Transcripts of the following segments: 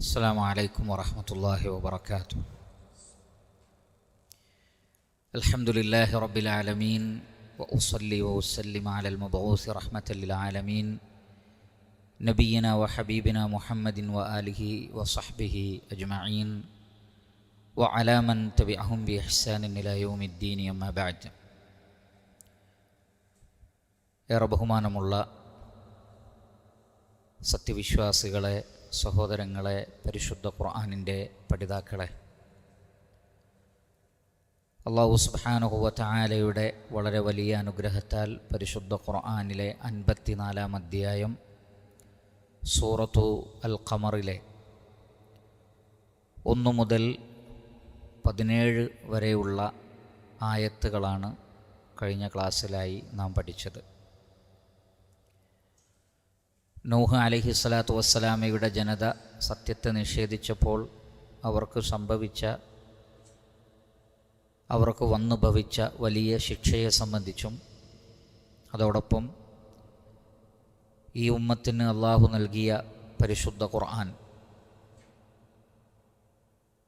അസ്സലാമു അലൈക്കും വറഹ്മത്തുള്ളാഹി വബറകാതുഹു. അൽഹംദുലില്ലാഹി റബ്ബിൽ ആലമീൻ വഉസ്സല്ലി വഉസല്ലിമു അലൽ മബ്ഊസി റഹ്മത്തൽ ലിൽ ആലമീൻ നബിയിനാ വഹബീബിനാ മുഹമ്മദിൻ വആലിഹി വസഹ്ബിഹി അജ്മഈൻ വഅലാ മൻ തബിഅഹും ബിഇഹ്സാനിൻ ഇലാ യൗമിദ്ദീൻ. അമ്മാ ബഅദ്. ഏറെ ബഹുമാനമുള്ള സത്യവിശ്വാസികളെ, സഹോദരങ്ങളെ, പരിശുദ്ധ ഖുർആനിൻ്റെ പഠിതാക്കളെ, അല്ലാഹു സുബ്ഹാനഹു വ തആലയുടെ വളരെ വലിയ അനുഗ്രഹത്താൽ പരിശുദ്ധ ഖുർആനിലെ 54-ാം അധ്യായം സൂറത്തു അൽ ഖമറിലെ 1 മുതൽ 17 വരെയുള്ള ആയത്തുകളാണ് കഴിഞ്ഞ ക്ലാസ്സിലായി നാം പഠിച്ചത്. നൂഹ് അലൈഹിസ്സലാത്തു വസ്സലാമയുടെ ജനത സത്യത്തെ നിഷേധിച്ചപ്പോൾ അവർക്ക് വന്നു ഭവിച്ച വലിയ ശിക്ഷയെ സംബന്ധിച്ചും, അതോടൊപ്പം ഈ ഉമ്മത്തിന് അള്ളാഹു നൽകിയ പരിശുദ്ധ ഖുർആൻ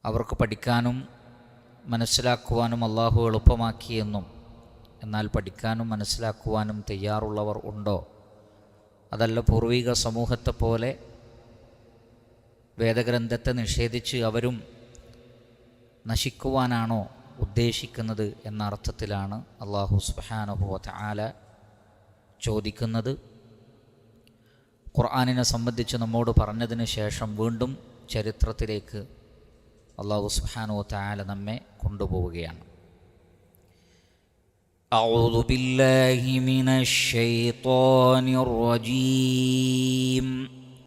അവർക്ക് പഠിക്കാനും മനസ്സിലാക്കുവാനും അള്ളാഹു എളുപ്പമാക്കിയെന്നും, എന്നാൽ പഠിക്കാനും മനസ്സിലാക്കുവാനും തയ്യാറുള്ളവർ ഉണ്ടോ, അതല്ല പൂർവിക സമൂഹത്തെപ്പോലെ വേദഗ്രന്ഥത്തെ നിഷേധിച്ച് അവരും നശിക്കുവാനാണോ ഉദ്ദേശിക്കുന്നത് എന്ന അർത്ഥത്തിലാണ് അല്ലാഹു സുബ്ഹാനഹു വ തആല ചോദിക്കുന്നത്. ഖുർആനിനെ സംബന്ധിച്ച് നമ്മോട് പറഞ്ഞതിന് ശേഷം വീണ്ടും ചരിത്രത്തിലേക്ക് അല്ലാഹു സുബ്ഹാനഹു വ തആല നമ്മെ കൊണ്ടുപോവുകയാണ്. أعوذ بالله من الشيطان الرجيم.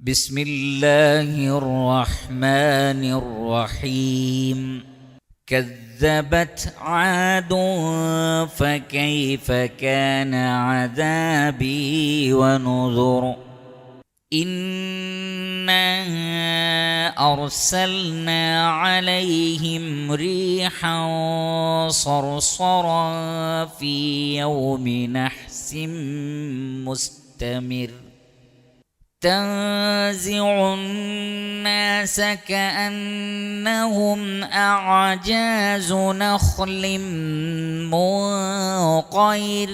بسم الله الرحمن الرحيم. كذبت عاد فكيف كان عذابي ونذر. إنا أرسلنا عليهم ريحا صرصرا في يوم نحس مستمر تنزع الناس كأنهم أعجاز نخل منقعر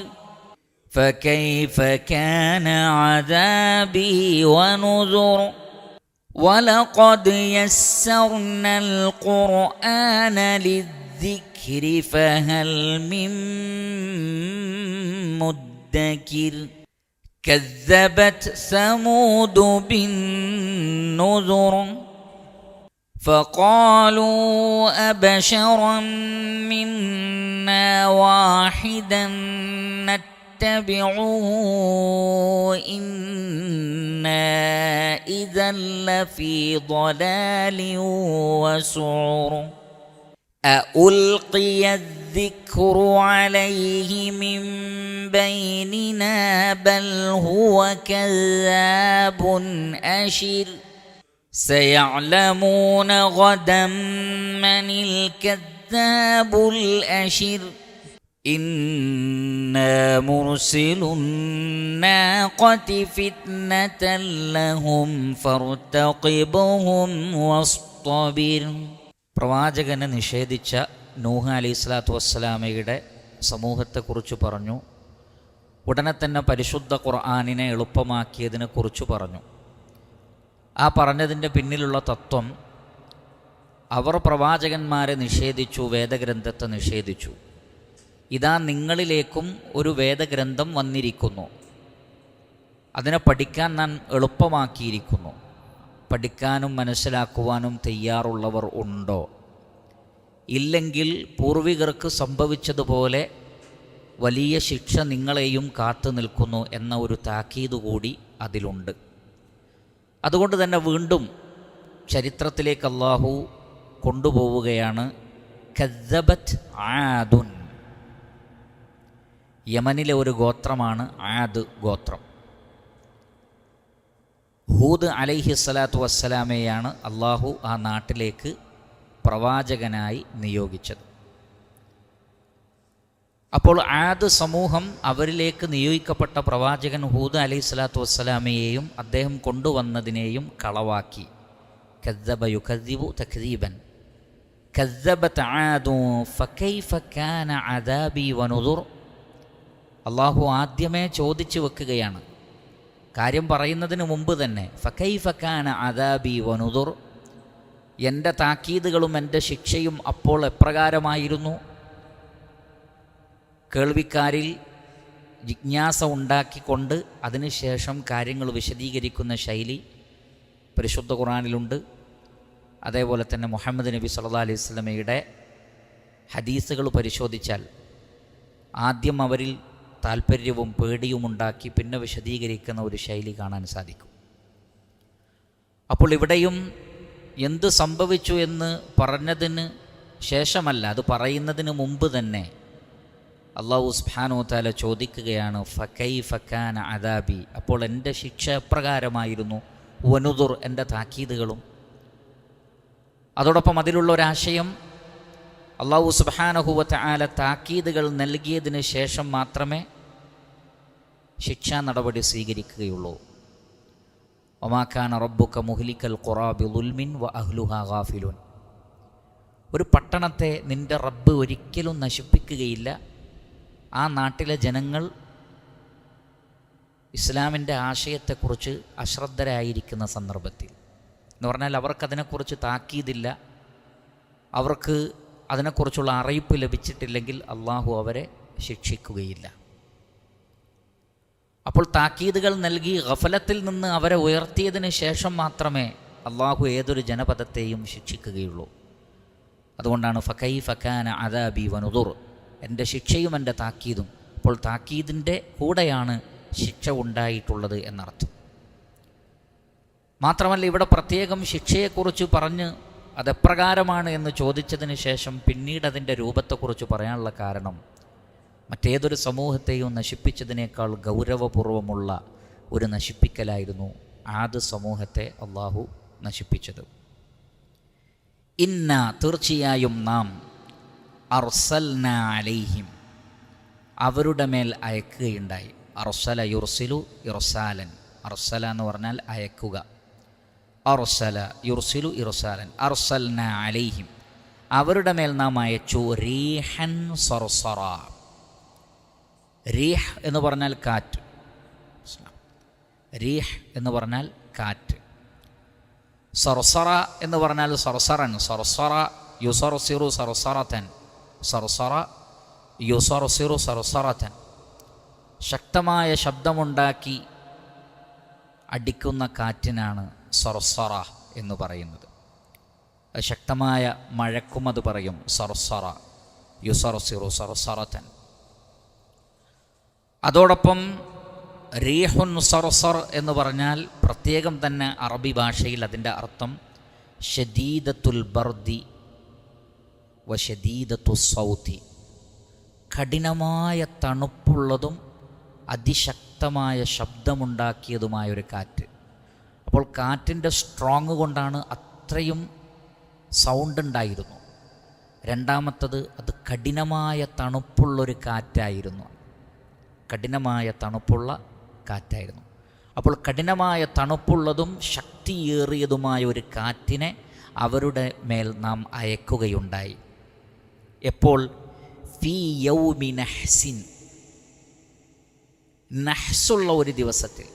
فكيف كان عذابي ونذر. ولقد يسرنا القرآن للذكر فهل من مدكر. كذبت ثمود بالنذر فقالوا أبشرا منا واحدا نتبعه إنا إذا لفي ضلال وسعر. أألقي الذكر عليه من بيننا بل هو كذاب أشر. سيعلمون غدا من الكذاب الأشر. إنا مرسل الناقة فتنة لهم فارتقبهم واصطبر. പ്രവാചകനെ നിഷേധിച്ച നൂഹ് അലൈഹിസ്സലാത്തു വസ്സലാമയുടെ സമൂഹത്തെക്കുറിച്ച് പറഞ്ഞു. ഉടനെ തന്നെ പരിശുദ്ധ ഖുർആനിനെ എളുപ്പമാക്കിയതിനെക്കുറിച്ച് പറഞ്ഞു. ആ പറഞ്ഞതിൻ്റെ പിന്നിലുള്ള തത്വം, അവർ പ്രവാചകന്മാരെ നിഷേധിച്ചു, വേദഗ്രന്ഥത്തെ നിഷേധിച്ചു. ഇതാ നിങ്ങളിലേക്കും ഒരു വേദഗ്രന്ഥം വന്നിരിക്കുന്നു, അതിനെ പഠിക്കാൻ ഞാൻ എളുപ്പമാക്കിയിരിക്കുന്നു. പഠിക്കാനും മനസ്സിലാക്കുവാനും തയ്യാറുള്ളവർ ഉണ്ടോ? ഇല്ലെങ്കിൽ പൂർവികർക്ക് സംഭവിച്ചതുപോലെ വലിയ ശിക്ഷ നിങ്ങളെയും കാത്തു നിൽക്കുന്നു എന്ന ഒരു താക്കീത് കൂടി അതിലുണ്ട്. അതുകൊണ്ട് തന്നെ വീണ്ടും ചരിത്രത്തിലേക്ക് അല്ലാഹു കൊണ്ടുപോവുകയാണ്. കദ്ദബത് ആദുൻ. യമനിലെ ഒരു ഗോത്രമാണ് ആദ് ഗോത്രം. ഹൂദ് അലൈഹിസ്സലാത്തു വസ്സലാമയെയാണ് അള്ളാഹു ആ നാട്ടിലേക്ക് പ്രവാചകനായി നിയോഗിച്ചത്. അപ്പോൾ ആദ് സമൂഹം അവരിലേക്ക് നിയോഗിക്കപ്പെട്ട പ്രവാചകൻ ഹൂദ് അലൈഹിസ്സലാത്തു വസ്സലാമയെയും അദ്ദേഹം കൊണ്ടുവന്നതിനെയും കളവാക്കി. കദ്ദബ യുകദ്ദിബു തക്ദീബൻ. കദ്ദബത് ആദു ഫകൈഫ കാന അദാബി വനുദുർ. അള്ളാഹു ആദ്യമേ ചോദിച്ചു വെക്കുകയാണ്, കാര്യം പറയുന്നതിന് മുമ്പ് തന്നെ. ഫകൈഫ കാന അദാബി വനുദുർ, എൻ്റെ താക്കീതുകളും എൻ്റെ ശിക്ഷയും അപ്പോൾ എപ്രകാരമായിരുന്നു. കേൾവിക്കാരിൽ ജിജ്ഞാസ ഉണ്ടാക്കിക്കൊണ്ട് അതിനുശേഷം കാര്യങ്ങൾ വിശദീകരിക്കുന്ന ശൈലി പരിശുദ്ധ ഖുർആനിലുണ്ട്. അതേപോലെ തന്നെ മുഹമ്മദ് നബി സല്ലല്ലാഹു അലൈഹി വസല്ലമയുടെ ഹദീസുകൾ പരിശോധിച്ചാൽ ആദ്യം അവരിൽ താല്പര്യവും പേടിയും ഉണ്ടാക്കി പിന്നെ വിശദീകരിക്കുന്ന ഒരു ശൈലി കാണാൻ സാധിക്കും. അപ്പോൾ ഇവിടെയും എന്ത് സംഭവിച്ചു എന്ന് പറഞ്ഞതിന് ശേഷമല്ല, അത് പറയുന്നതിന് മുമ്പ് തന്നെ അല്ലാഹു സുബ്ഹാനഹു വ തആല ചോദിക്കുകയാണ്, ഫകൈഫ കാന അദാബി, അപ്പോൾ എൻ്റെ ശിക്ഷ എപ്രകാരമായിരുന്നു, വനുദുർ, എൻ്റെ താക്കീതുകളും. അതോടൊപ്പം അതിലുള്ള ഒരാശയം, അല്ലാഹു സുബ്ഹാനഹു വ തആല താക്കീതുകൾ നൽകിയതിന് ശേഷം മാത്രമേ ശിക്ഷാ നടപടി സ്വീകരിക്കുകയുള്ളൂ. വമാ കാന റബ്ബുക മുഹ്ലിക്കൽ ഖുറാ ബിളുൽമിൻ വ അഹ്ലുഹാ ഗാഫിലൂൻ. ഒരു പട്ടണത്തെ നിൻ്റെ റബ്ബ് ഒരിക്കലും നശിപ്പിക്കുകയില്ല, ആ നാട്ടിലെ ജനങ്ങൾ ഇസ്ലാമിൻ്റെ ആശയത്തെക്കുറിച്ച് അശ്രദ്ധരായിരിക്കുന്ന സന്ദർഭത്തിൽ. എന്ന് പറഞ്ഞാൽ അവർക്കതിനെക്കുറിച്ച് താക്കീതില്ല, അവർക്ക് അതിനെക്കുറിച്ചുള്ള അറിയിപ്പ് ലഭിച്ചിട്ടില്ലെങ്കിൽ അള്ളാഹു അവരെ ശിക്ഷിക്കുകയില്ല. അപ്പോൾ താക്കീതുകൾ നൽകി ഗഫലത്തിൽ നിന്ന് അവരെ ഉയർത്തിയതിന് ശേഷം മാത്രമേ അള്ളാഹു ഏതൊരു ജനപദത്തെയും ശിക്ഷിക്കുകയുള്ളൂ. അതുകൊണ്ടാണ് ഫകൈഫ കാന അദാബി വനുദുർ, എൻ്റെ ശിക്ഷയും എൻ്റെ താക്കീതും. അപ്പോൾ താക്കീതിൻ്റെ കൂടെയാണ് ശിക്ഷ ഉണ്ടായിട്ടുള്ളത് എന്നർത്ഥം. മാത്രമല്ല ഇവിടെ പ്രത്യേകം ശിക്ഷയെക്കുറിച്ച് പറഞ്ഞ് അതെപ്രകാരമാണ് എന്ന് ചോദിച്ചതിന് ശേഷം പിന്നീട് അതിൻ്റെ രൂപത്തെക്കുറിച്ച് പറയാനുള്ള കാരണം, മറ്റേതൊരു സമൂഹത്തെയും നശിപ്പിച്ചതിനേക്കാൾ ഗൗരവപൂർവമുള്ള ഒരു നശിപ്പിക്കലായിരുന്നു ആദ് സമൂഹത്തെ അള്ളാഹു നശിപ്പിച്ചത്. ഇന്ന, തീർച്ചയായും നാം, അർസൽന അലൈഹിം, അവരുടെ മേൽ അയക്കുകയുണ്ടായി. അർസല യുർസിലു ഇർസാലൻ, അർസല എന്ന് പറഞ്ഞാൽ അയക്കുക. അർസല യുർസിലു ഇർസാലൻ. അർസൽന അലൈഹിം, അവരുടെ മേൽ നാം അയച്ചു റീഹൻ സർസറ. റീഹ് എന്ന് പറഞ്ഞാൽ കാറ്റ്, റീഹ് എന്ന് പറഞ്ഞാൽ കാറ്റ്. സർസറ എന്ന് പറഞ്ഞാൽ സർസറൻ, സർസറ യുസർസിറു സർസറത്തൻ, സർസറ യുസർസിറു സർസറത്തൻ. ശക്തമായ ശബ്ദമുണ്ടാക്കി അടിക്കുന്ന കാറ്റിനാണ് സർസറ എന്ന് പറയുന്നത്. ശക്തമായ മഴക്കും അത് പറയും സർസറ യുസർസിറു സർസറത്തൻ. അതോടൊപ്പം റീഹുൻ സർസർ എന്ന് പറഞ്ഞാൽ പ്രത്യേകം തന്നെ അറബി ഭാഷയിൽ അതിൻ്റെ അർത്ഥം ഷദീദത്തുൽ ബർദി വ ഷദീദത്തു സൗതി, കഠിനമായ തണുപ്പുള്ളതും അതിശക്തമായ ശബ്ദമുണ്ടാക്കിയതുമായൊരു കാറ്റ്. അപ്പോൾ കാറ്റിൻ്റെ സ്ട്രോങ് കൊണ്ടാണ് അത്രയും സൗണ്ട് ഉണ്ടായിരുന്നു. രണ്ടാമത്തത്, അത് കഠിനമായ തണുപ്പുള്ളൊരു കാറ്റായിരുന്നു, കഠിനമായ തണുപ്പുള്ള കാറ്റായിരുന്നു. അപ്പോൾ കഠിനമായ തണുപ്പുള്ളതും ശക്തിയേറിയതുമായ ഒരു കാറ്റിനെ അവരുടെ മേൽ നാം അയക്കുകയുണ്ടായി. എപ്പോൾ? ഫീ യൗമി നഹ്സിൻ, നഹ്സുള്ള ഒരു ദിവസത്തിൽ.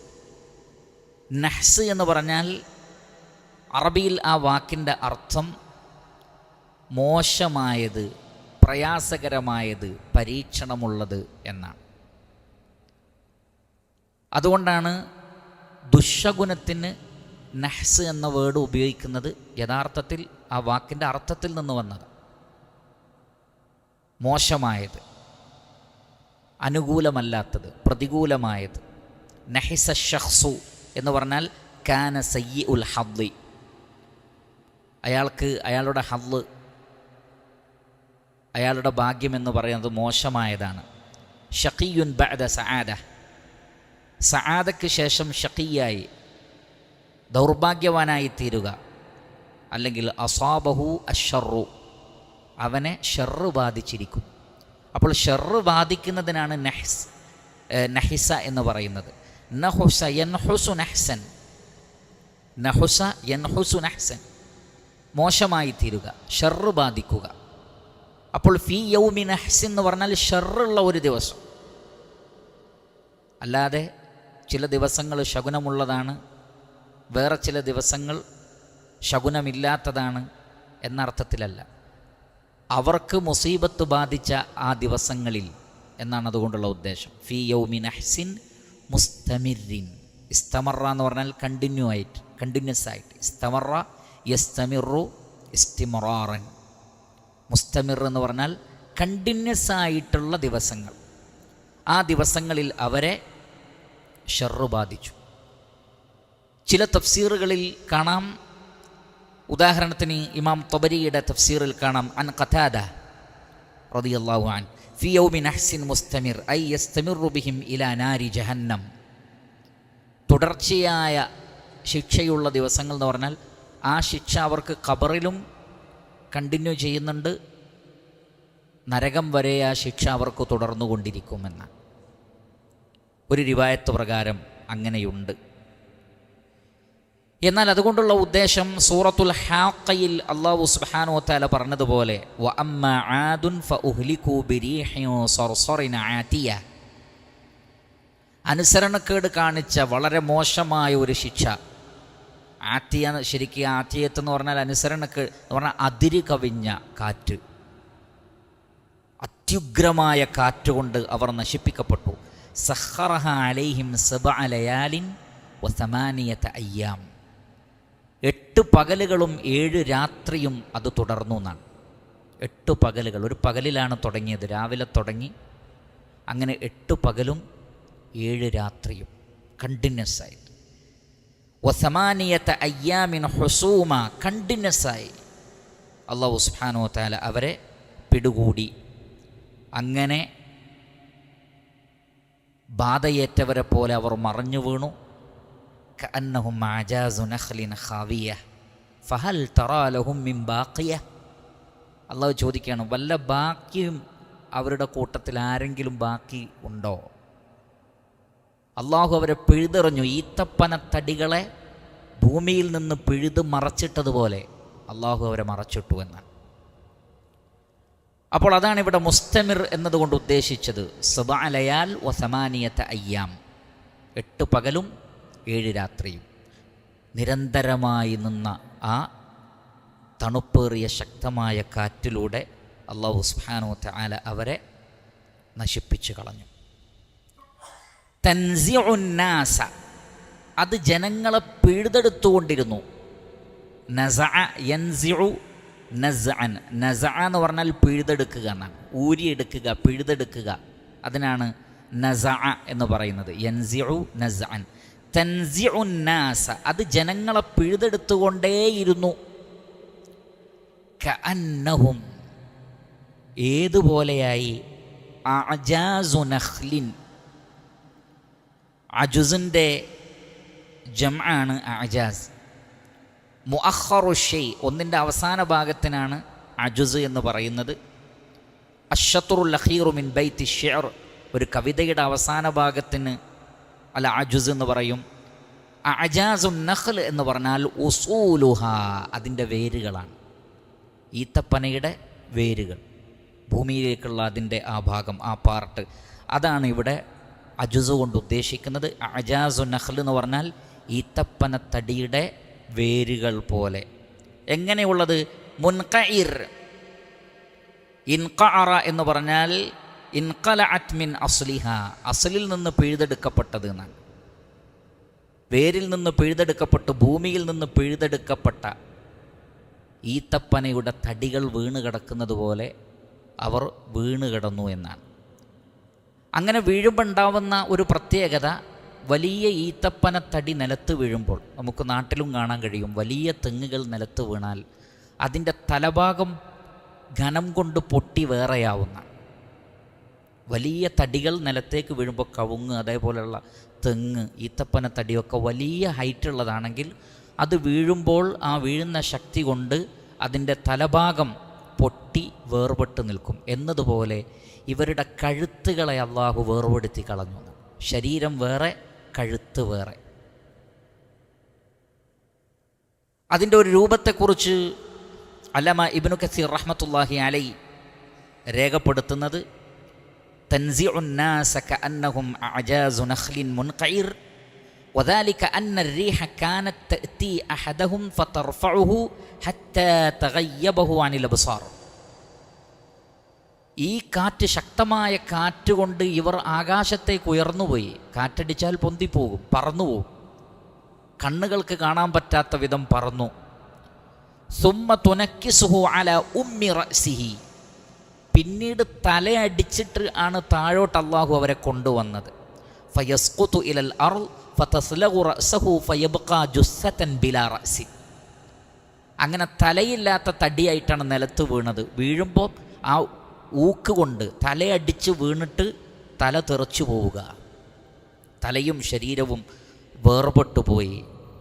നഹ്സ് എന്ന് പറഞ്ഞാൽ അറബിയിൽ ആ വാക്കിൻ്റെ അർത്ഥം മോശമായത്, പ്രയാസകരമായത്, പരീക്ഷണമുള്ളത് എന്നാണ്. അതുകൊണ്ടാണ് ദുശകുനത്തിന് നഹ്സ് എന്ന വേർഡ് ഉപയോഗിക്കുന്നത്. യഥാർത്ഥത്തിൽ ആ വാക്കിൻ്റെ അർത്ഥത്തിൽ നിന്ന് വന്നത് മോശമായത്, അനുകൂലമല്ലാത്തത്, പ്രതികൂലമായത്. നഹിസ ഷഖ്സു എന്ന് പറഞ്ഞാൽ കാന സയ്യിഉൽ ഹദ്ദി, അയാളുടെ ഹദ്ദ്, അയാളുടെ ഭാഗ്യം എന്ന് പറയുന്നത് മോശമായതാണ്. ഷഖിയുൻ ബഅദ സആദ, സആദക്ക് ശേഷം ഷഖിയായി, ദൗർഭാഗ്യവാനായി തീരുക. അല്ലെങ്കിൽ അസാബഹു അശ്ശറു, അവനെ ഷർറ് ബാധിച്ചിരിക്കും. അപ്പോൾ ഷർറ് ബാധിക്കുന്നതിനാണ് നഹിസ എന്ന് പറയുന്നത്. നഹുസ യൻഹുസു നഹ്സൻ, നഹുസ യൻഹുസു നഹ്സൻ, മോശമായി തീരുക, ഷർറ് ബാധിക്കുക. അപ്പോൾ ഫീ യൗമിൻ നഹ്സിൻ എന്ന് പറഞ്ഞാൽ ഷർറുള്ള ഒരു ദിവസം. അല്ലാതെ ചില ദിവസങ്ങൾ ശകുനമുള്ളതാണ്, വേറെ ചില ദിവസങ്ങൾ ശകുനമില്ലാത്തതാണ് എന്നർത്ഥത്തിലല്ല. അവർക്ക് മുസീബത്ത് ബാധിച്ച ആ ദിവസങ്ങളിൽ എന്നാണ് അതുകൊണ്ടുള്ള ഉദ്ദേശം. ഫീ യൗമിൻ നഹ്സിൻ മുസ്തമിറിൻ. ഇസ്തമറ എന്ന് പറഞ്ഞാൽ കണ്ടിന്യൂസ് ആയിട്ട്. ഇസ്തമറ യസ്തമിറു ഇസ്തിമറാറൻ. മുസ്തമിർ എന്ന് പറഞ്ഞാൽ കണ്ടിന്യൂസ് ആയിട്ടുള്ള ദിവസങ്ങൾ. ആ ദിവസങ്ങളിൽ അവരെ ഷർറ് ബാധിച്ചു. ചില തഫ്സീറുകളിൽ കാണാം, ഉദാഹരണത്തിന് ഇമാം തൊബരിയുടെ തഫ്സീറിൽ കാണാം, അൻ ഖതാദ റളിയല്ലാഹു അൻഹു ഫി യൗമി നഹ്സിൻ മുസ്തമിർ ഐ യസ്തമിറു ബിഹിം ഇലാ നാരി ജഹന്നം. തുടർച്ചയായ ശിക്ഷയുള്ള ദിവസങ്ങൾ എന്ന് പറഞ്ഞാൽ ആ ശിക്ഷ അവർക്ക് ഖബറിലും കണ്ടിന്യൂ ചെയ്യുന്നുണ്ട്, നരകം വരെ ആ ശിക്ഷ അവർക്ക് തുടർന്നുകൊണ്ടിരിക്കുമെന്ന ഒരു റിവായത്ത് പ്രകാരം അങ്ങനെയുണ്ട്. എന്നാൽ അതുകൊണ്ടുള്ള ഉദ്ദേശം സൂറത്തുൽ ഹാഖയിൽ അല്ലാഹു സുബ്ഹാനഹു വ തആല പറഞ്ഞതുപോലെ വ അമ്മാ ആദുൻ ഫഉഹ്ലികൂ ബിരീഹിൻ സർസറിൻ ആതിയ. അനുസരണക്കേട് കാണിച്ച വളരെ മോശമായ ഒരു ശിക്ഷ. ആത്തിയ ശരിക്കും ആത്തിയത്ത് എന്ന് പറഞ്ഞാൽ അനുസരണക്കേട് എന്ന് പറഞ്ഞാൽ അതിര് കവിഞ്ഞ കാറ്റ്, അത്യുഗ്രമായ കാറ്റുകൊണ്ട് അവർ നശിപ്പിക്കപ്പെട്ടു. സഖറഹ അലൈഹിം സബ്അ ലയാലിൻ വ സമാനിയത അയ്യാം. 8 പകലുകളും 7 രാത്രിയും അത് തുടർന്നു എന്നാണ്. 8 പകലുകൾ, ഒരു പകലിലാണ് തുടങ്ങിയത്, രാവിലെ തുടങ്ങി, അങ്ങനെ 8 പകലും 7 രാത്രിയും കണ്ടിന്യൂസ് ആയിട്ട്. വസമാനിയത അയ്യാമിൻ ഹുസൂമ, കണ്ടിന്യൂസ് ആയി അല്ലാഹു സുബ്ഹാനഹു വ തആല അവരെ പിടികൂടി. അങ്ങനെ ബാധയേറ്റവരെ പോലെ അവർ മറഞ്ഞു വീണു. കഅന്നഹും അജാസു നഖ്ലിൻ ഖാവിയ ഫഹൽ തറാ ലഹും മിൻ ബാഖിയ. അല്ലാഹു ചോദിക്കുകയാണ്, വല്ല ബാക്കിയും അവരുടെ കൂട്ടത്തിൽ ആരെങ്കിലും ബാക്കി ഉണ്ടോ? അള്ളാഹു അവരെ പിഴുതെറിഞ്ഞു. ഈത്തപ്പനത്തടികളെ ഭൂമിയിൽ നിന്ന് പിഴുത് മറച്ചിട്ടതുപോലെ അള്ളാഹു അവരെ മറച്ചിട്ടു എന്നാണ്. അപ്പോൾ അതാണ് ഇവിടെ മുസ്തമിർ എന്നതുകൊണ്ട് ഉദ്ദേശിച്ചത്. സബ്അ ലയാൽ വ സമാനിയത അയ്യാം, 8 പകലും 7 രാത്രിയും നിരന്തരമായി നിന്ന ആ തണുപ്പേറിയ ശക്തമായ കാറ്റിലൂടെ അല്ലാഹു സുബ്ഹാനഹു വ തആല അവരെ നശിപ്പിച്ചു കളഞ്ഞു. തൻസിഉന്നാസ, അത് ജനങ്ങളെ പിഴുതെടുത്തുകൊണ്ടിരുന്നു. നസഅ യൻസിഉ നസ്അൻ. നസഅ എന്ന് പറഞ്ഞാൽ പിഴുതെടുക്കുക എന്നാണ്, ഊരിയെടുക്കുക, പിഴുതെടുക്കുക. അതിനാണ് നസഅ എന്ന് പറയുന്നത്. യൻസിഉ നസ്അൻ. തൻസിഉന്നാസ, അത് ജനങ്ങളെ പിഴുതെടുത്തുകൊണ്ടേയിരുന്നു. കഅന്നഹും, ഏതുപോലെയായി, അജാസു നഖ്ലിൻ. അജുസിൻ്റെ ജംആണ് അജാസ്. മുഅഖറു ഷൈ, ഒന്നിൻ്റെ അവസാന ഭാഗത്തിനാണ് അജുസ് എന്ന് പറയുന്നത്. അശ്ശത്റുൽ അഖീറു മിൻ ബൈത്തി ഷിഅർ, ഒരു കവിതയുടെ അവസാന ഭാഗത്തിന് അല്ല അജുസ് എന്ന് പറയും. അജാസുൻ നഖ്ൽ എന്ന് പറഞ്ഞാൽ ഉസൂലുഹ, അതിൻ്റെ വേരുകളാണ്. ഈത്തപ്പനയുടെ വേരുകൾ, ഭൂമിയിലേക്കുള്ള അതിൻ്റെ ആ ഭാഗം, ആ പാർട്ട്, അതാണ് ഇവിടെ അജുസ് കൊണ്ട് ഉദ്ദേശിക്കുന്നത്. അജാസു നഖ്ൽ എന്ന് പറഞ്ഞാൽ ഈത്തപ്പനത്തടിയുടെ വേരുകൾ പോലെ. എങ്ങനെയുള്ളത്? മുൻഖഇർ. ഇൻഖഅറ എന്ന് പറഞ്ഞാൽ ഇൻഖലഅത് മിൻ അസ്ലിഹ, അസ്ലിൽ നിന്ന് പിഴുതെടുക്കപ്പെട്ടത് എന്നാണ്. വേരിൽ നിന്ന് പിഴുതെടുക്കപ്പെട്ട്, ഭൂമിയിൽ നിന്ന് പിഴുതെടുക്കപ്പെട്ട ഈത്തപ്പനയുടെ തടികൾ വീണ് കിടക്കുന്നത് പോലെ അവർ വീണ് കിടന്നു എന്നാണ്. അങ്ങനെ വീഴുമ്പോൾ ഉണ്ടാവുന്ന ഒരു പ്രത്യേകത, വലിയ ഈത്തപ്പനത്തടി നിലത്ത് വീഴുമ്പോൾ, നമുക്ക് നാട്ടിലും കാണാൻ കഴിയും, വലിയ തെങ്ങുകൾ നിലത്ത് വീണാൽ അതിൻ്റെ തലഭാഗം ഘനം കൊണ്ട് പൊട്ടി വേറെയാവുന്ന. വലിയ തടികൾ നിലത്തേക്ക് വീഴുമ്പോൾ, കവുങ്ങ്, അതേപോലെയുള്ള തെങ്ങ്, ഈത്തപ്പനത്തടിയൊക്കെ വലിയ ഹൈറ്റുള്ളതാണെങ്കിൽ അത് വീഴുമ്പോൾ ആ വീഴുന്ന ശക്തി കൊണ്ട് അതിൻ്റെ തലഭാഗം പൊട്ടി വേർപെട്ട് നിൽക്കും. എന്നതുപോലെ ഇവരുടെ കഴുത്തുകളെ അള്ളാഹു വേർപെടുത്തി കളഞ്ഞു. ശരീരം വേറെ, കഴുത്ത് വേറെ. അതിൻ്റെ ഒരു രൂപത്തെക്കുറിച്ച് അല്ലമ ഇബ്നു കസീർ റഹ്മത്തുള്ളാഹി അലൈഹി രേഖപ്പെടുത്തുന്നത് തൻസിഉൻ നാസ കഅന്നഹും അഅജാസു നഖ്ലിൻ മുൻഖഇർ വദാലിക അന്ന الريح كانت تأتي أحدهم فترفعه حتى تغيبه عن الأبصار. ഈ കാറ്റ്, ശക്തമായ കാറ്റ് കൊണ്ട് ഇവർ ആകാശത്തേക്ക് ഉയർന്നുപോയി. കാറ്റടിച്ചാൽ പൊന്തിപ്പോകും, പറന്നുപോകും, കണ്ണുകൾക്ക് കാണാൻ പറ്റാത്ത വിധം പറന്നു. സുമ്മ തുനക്കിസുഹു അല ഉമ്മി റഅ്സിഹി, പിന്നീട് തലയടിച്ചിട്ട് ആണ് താഴോട്ട് അള്ളാഹു അവരെ കൊണ്ടുവന്നത്. ഫയസ്ഖുതു ഇലൽ അർള് ഫതസ്ലഗു റഅ്സഹു ഫയബ്ഖാ ജുസ്സതൻ ബിലാ റഅ്സി. അങ്ങനെ തലയില്ലാത്ത തടിയായിട്ടാണ് നിലത്ത് വീണത്. വീഴുമ്പോൾ ആ ഊക്ക് കൊണ്ട് തലയടിച്ച് വീണിട്ട് തല തെറിച്ചു പോവുക, തലയും ശരീരവും വേർപെട്ടു പോയി.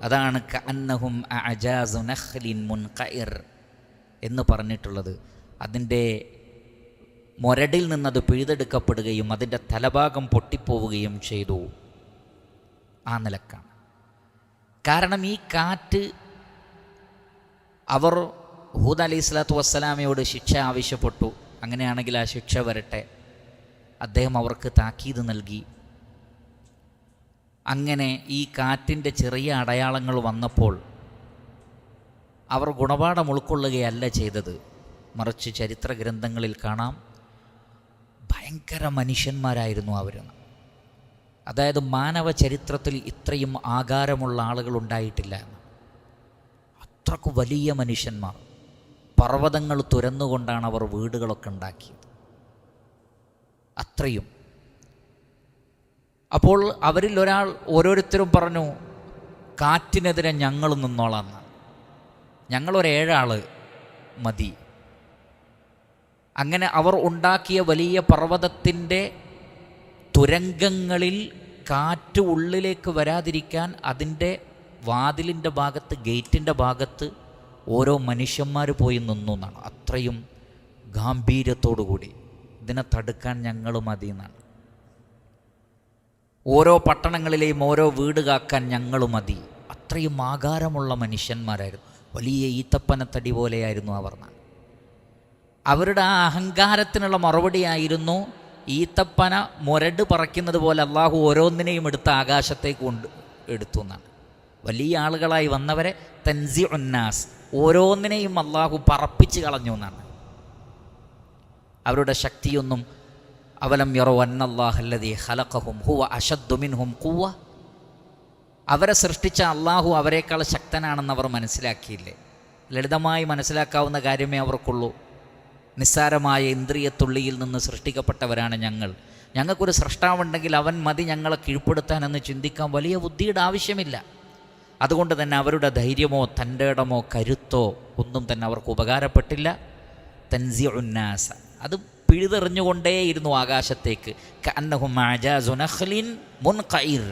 അതാണ് കഅന്നഹും അഅജാസു നഖ്ലിൻ മുൻഖഇർ എന്ന് പറഞ്ഞിട്ടുള്ളത്. അതിൻ്റെ മുരടിൽ നിന്നത് പിഴുതെടുക്കപ്പെടുകയും അതിൻ്റെ തലഭാഗം പൊട്ടിപ്പോവുകയും ചെയ്തു. ആ നിലക്കാണ്. കാരണം ഈ കാറ്റ്, അവർ ഹൂദ് അലൈഹി സ്വലാത്തു വസ്സലാമയോട് ശിക്ഷ ആവശ്യപ്പെട്ടു. അങ്ങനെയാണെങ്കിൽ ആ ശിക്ഷ വരട്ടെ. അദ്ദേഹം അവർക്ക് താക്കീത് നൽകി. അങ്ങനെ ഈ കാറ്റിൻ്റെ ചെറിയ അടയാളങ്ങൾ വന്നപ്പോൾ അവർ ഗുണപാഠം ഉൾക്കൊള്ളുകയല്ല ചെയ്തത്. മറിച്ച് ചരിത്ര ഗ്രന്ഥങ്ങളിൽ കാണാം, ഭയങ്കര മനുഷ്യന്മാരായിരുന്നു അവർ. അതായത് മാനവ ചരിത്രത്തിൽ ഇത്രയും ആകാരമുള്ള ആളുകൾ ഉണ്ടായിട്ടില്ല. അത്രക്ക് വലിയ മനുഷ്യന്മാർ. പർവ്വതങ്ങൾ തുരന്നുകൊണ്ടാണ് അവർ വീടുകളൊക്കെ ഉണ്ടാക്കിയത്. അത്രയും. അപ്പോൾ അവരിൽ ഒരാൾ, ഓരോരുത്തരും പറഞ്ഞു, കാറ്റിനെതിരെ ഞങ്ങൾ നിന്നോളാം, ഞങ്ങളൊരു 7 ആൾ മതി. അങ്ങനെ അവർ ഉണ്ടാക്കിയ വലിയ പർവ്വതത്തിൻ്റെ തുരങ്കങ്ങളിൽ കാറ്റ് ഉള്ളിലേക്ക് വരാതിരിക്കാൻ അതിൻ്റെ വാതിലിൻ്റെ ഭാഗത്ത്, ഗേറ്റിൻ്റെ ഭാഗത്ത് ഓരോ മനുഷ്യന്മാർ പോയി നിന്നു എന്നാണ്. അത്രയും ഗാംഭീര്യത്തോടുകൂടി ഇതിനെ തടുക്കാൻ ഞങ്ങൾ മതി എന്നാണ്. ഓരോ പട്ടണങ്ങളിലെയും ഓരോ വീട് കാക്കാൻ ഞങ്ങൾ മതി. അത്രയും ആകാരമുള്ള മനുഷ്യന്മാരായിരുന്നു. വലിയ ഈത്തപ്പനത്തടി പോലെയായിരുന്നു അവർ. അവരുടെ ആ അഹങ്കാരത്തിനുള്ള മറുപടിയായിരുന്നു ഈത്തപ്പന മുരട് പറക്കുന്നത് പോലെ അള്ളാഹു ഓരോന്നിനെയും എടുത്ത് ആകാശത്തേക്ക് കൊണ്ട് എടുത്തു എന്നാണ്. വലിയ ആളുകളായി വന്നവരെ തൻസിഉൻ നാസ്, ഓരോന്നിനെയും അള്ളാഹു പറപ്പിച്ച് കളഞ്ഞു എന്നാണ്. അവരുടെ ശക്തിയൊന്നും, അവലം യറൗ അന്നല്ലാഹല്ലദീ ഖലഖഹും ഹുവ അശദ്ദു മിൻഹും ഖുവ്വ, അവരെ സൃഷ്ടിച്ച അള്ളാഹു അവരെക്കാൾ ശക്തനാണെന്ന് അവർ മനസ്സിലാക്കിയില്ലേ? ലളിതമായി മനസ്സിലാക്കാവുന്ന കാര്യമേ അവർക്കുള്ളൂ. നിസ്സാരമായ ഇന്ദ്രിയത്തുള്ളിയിൽ നിന്ന് സൃഷ്ടിക്കപ്പെട്ടവരാണ് ഞങ്ങൾ. ഞങ്ങൾക്കൊരു സൃഷ്ടാവുണ്ടെങ്കിൽ അവൻ മതി ഞങ്ങളെ കീഴ്പ്പെടുത്താനെന്ന് ചിന്തിക്കാൻ വലിയ ബുദ്ധിയുടെ ആവശ്യമില്ല. അതുകൊണ്ട് തന്നെ അവരുടെ ധൈര്യമോ തൻ്റെ ഇടമോ കരുത്തോ ഒന്നും തന്നെ അവർക്ക് ഉപകാരപ്പെട്ടില്ല. തൻസിഉൻ നാസ, അത് പിഴുതെറിഞ്ഞുകൊണ്ടേയിരുന്നു ആകാശത്തേക്ക്. കഅന്നഹും അഅജാസു നഖ്ലിൻ മുൻഖഇർ,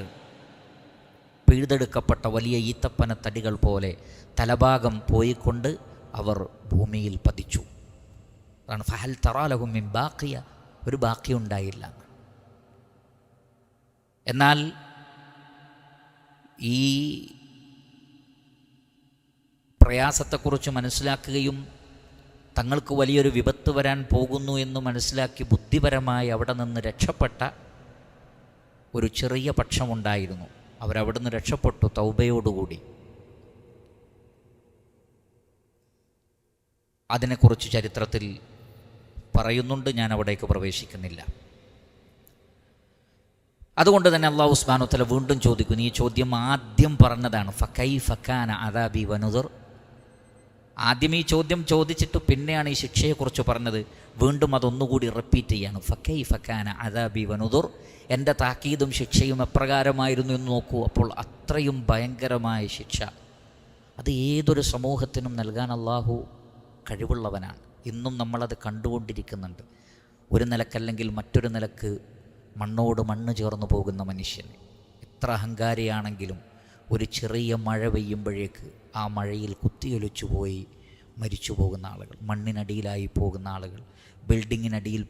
പിഴുതെടുക്കപ്പെട്ട വലിയ ഈത്തപ്പന തടികൾ പോലെ തലഭാഗം പോയിക്കൊണ്ട് അവർ ഭൂമിയിൽ പതിച്ചു. അതാണ് ഫഹൽ തറാ ലഹും മിൻ ബാഖിയ, ഒരു ബാക്കി ഉണ്ടായില്ല. എന്നാൽ ഈ പ്രയാസത്തെക്കുറിച്ച് മനസ്സിലാക്കുകയും തങ്ങൾക്ക് വലിയൊരു വിപത്ത് വരാൻ പോകുന്നു എന്ന് മനസ്സിലാക്കി ബുദ്ധിപരമായി അവിടെ നിന്ന് രക്ഷപ്പെട്ട ഒരു ചെറിയ പക്ഷമുണ്ടായിരുന്നു. അവരവിടെ നിന്ന് രക്ഷപ്പെട്ടു തൗബയോടുകൂടി. അതിനെക്കുറിച്ച് ചരിത്രത്തിൽ പറയുന്നുണ്ട്, ഞാൻ അവിടേക്ക് പ്രവേശിക്കുന്നില്ല. അതുകൊണ്ട് തന്നെ അല്ലാഹു സുബ്ഹാനഹു വ തആല വീണ്ടും ചോദിക്കുന്നു. ഈ ചോദ്യം ആദ്യം പറഞ്ഞതാണ്, ഫകൈഫ കാന അദാബി വനുദർ. ആദ്യം ഈ ചോദ്യം ചോദിച്ചിട്ട് പിന്നെയാണ് ഈ ശിക്ഷയെക്കുറിച്ച് പറഞ്ഞത്. വീണ്ടും അതൊന്നുകൂടി റിപ്പീറ്റ് ചെയ്യാണ്. ഫകൈഫ കാന അദാബി വനുദർ, എൻ്റെ താക്കീതും ശിക്ഷയും എപ്രകാരമായിരുന്നു എന്ന് നോക്കൂ. അപ്പോൾ അത്രയും ഭയങ്കരമായ ശിക്ഷ അത് ഏതൊരു സമൂഹത്തിനും നൽകാൻ അല്ലാഹു കഴിവുള്ളവനാണ്. ഇന്നും നമ്മളത് കണ്ടുകൊണ്ടിരിക്കുന്നുണ്ട്. ഒരു നിലക്കല്ലെങ്കിൽ മറ്റൊരു നിലക്ക് മണ്ണോട് മണ്ണ് ചേർന്ന് പോകുന്ന മനുഷ്യൻ എത്ര അഹങ്കാരിയാണെങ്കിലും ഒരു ചെറിയ മഴ പെയ്യുമ്പോഴേക്ക് ആ മഴയിൽ കുത്തിയൊലിച്ചു പോയി മരിച്ചു പോകുന്ന ആളുകൾ, മണ്ണിനടിയിലായി പോകുന്ന ആളുകൾ, ബിൽഡിങ്ങിനടിയിൽ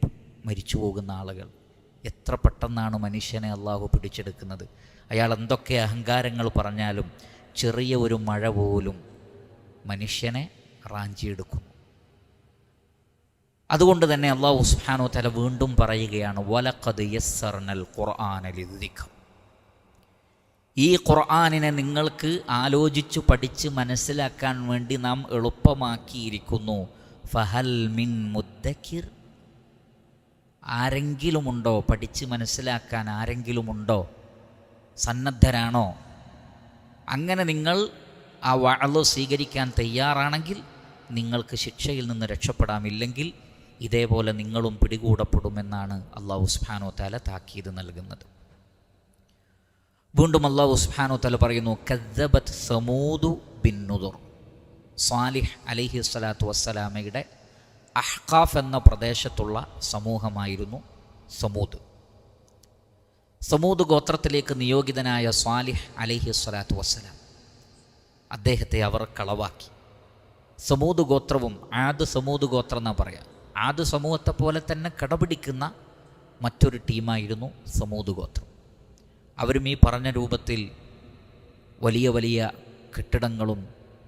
മരിച്ചു പോകുന്ന ആളുകൾ. എത്ര പെട്ടെന്നാണ് മനുഷ്യനെ അള്ളാഹു പിടിച്ചെടുക്കുന്നത്. അയാൾ എന്തൊക്കെ അഹങ്കാരങ്ങൾ പറഞ്ഞാലും ചെറിയ ഒരു മഴ പോലും മനുഷ്യനെ റാഞ്ചിയെടുക്കുന്നു. അതുകൊണ്ട് തന്നെ അല്ലാഹു സുബ്ഹാനഹു വ തആല വീണ്ടും പറയുകയാണ്, വലഖദ് യസ്സർനൽ ഖുർആന ലിദ്ദിക്ർ. ഈ ഖുർആനിനെ നിങ്ങൾക്ക് ആലോചിച്ചു പഠിച്ച് മനസ്സിലാക്കാൻ വേണ്ടി നാം എളുപ്പമാക്കിയിരിക്കുന്നു. ഫഹൽ മിൻ മുദ്ദക്കിർ, ആരെങ്കിലുമുണ്ടോ? പഠിച്ച് മനസ്സിലാക്കാൻ ആരെങ്കിലുമുണ്ടോ? സന്നദ്ധരാണോ? അങ്ങനെ നിങ്ങൾ ആ വഅള് സ്വീകരിക്കാൻ തയ്യാറാണെങ്കിൽ നിങ്ങൾക്ക് ശിക്ഷയിൽ നിന്ന് രക്ഷപ്പെടാമില്ലെങ്കിൽ ഇതേപോലെ നിങ്ങളും പിടികൂടപ്പെടുമെന്നാണ് അല്ലാഹു സുബ്ഹാനഹു വ തആല താക്കീത് നൽകുന്നത്. വീണ്ടും അല്ലാഹു സുബ്ഹാനഹു വ തആല പറയുന്നു, കദ്ദബത് സമൂദു ബിന്നുദുർ. സ്വാലിഹ് അലൈഹി സ്വലാത്തു വസ്സലാമയുടെ അഹ്ഖാഫ് എന്ന പ്രദേശത്തുള്ള സമൂഹമായിരുന്നു സമൂദ്. സമൂദ് ഗോത്രത്തിലേക്ക് നിയോഗിതനായ സ്വാലിഹ് അലൈഹി സ്വലാത്തു വസ്സലാം, അദ്ദേഹത്തെ അവർ കളവാക്കി. സമൂദ് ഗോത്രവും ആദ് സമൂദ് ഗോത്രം എന്നാണ് പറയുക. ആദ് സമൂഹത്തെ പോലെ തന്നെ കടപിടിക്കുന്ന മറ്റൊരു ടീമായിരുന്നു സമൂദ് ഗോത്രം. അവരും ഈ പറഞ്ഞ രൂപത്തിൽ വലിയ വലിയ കെട്ടിടങ്ങളും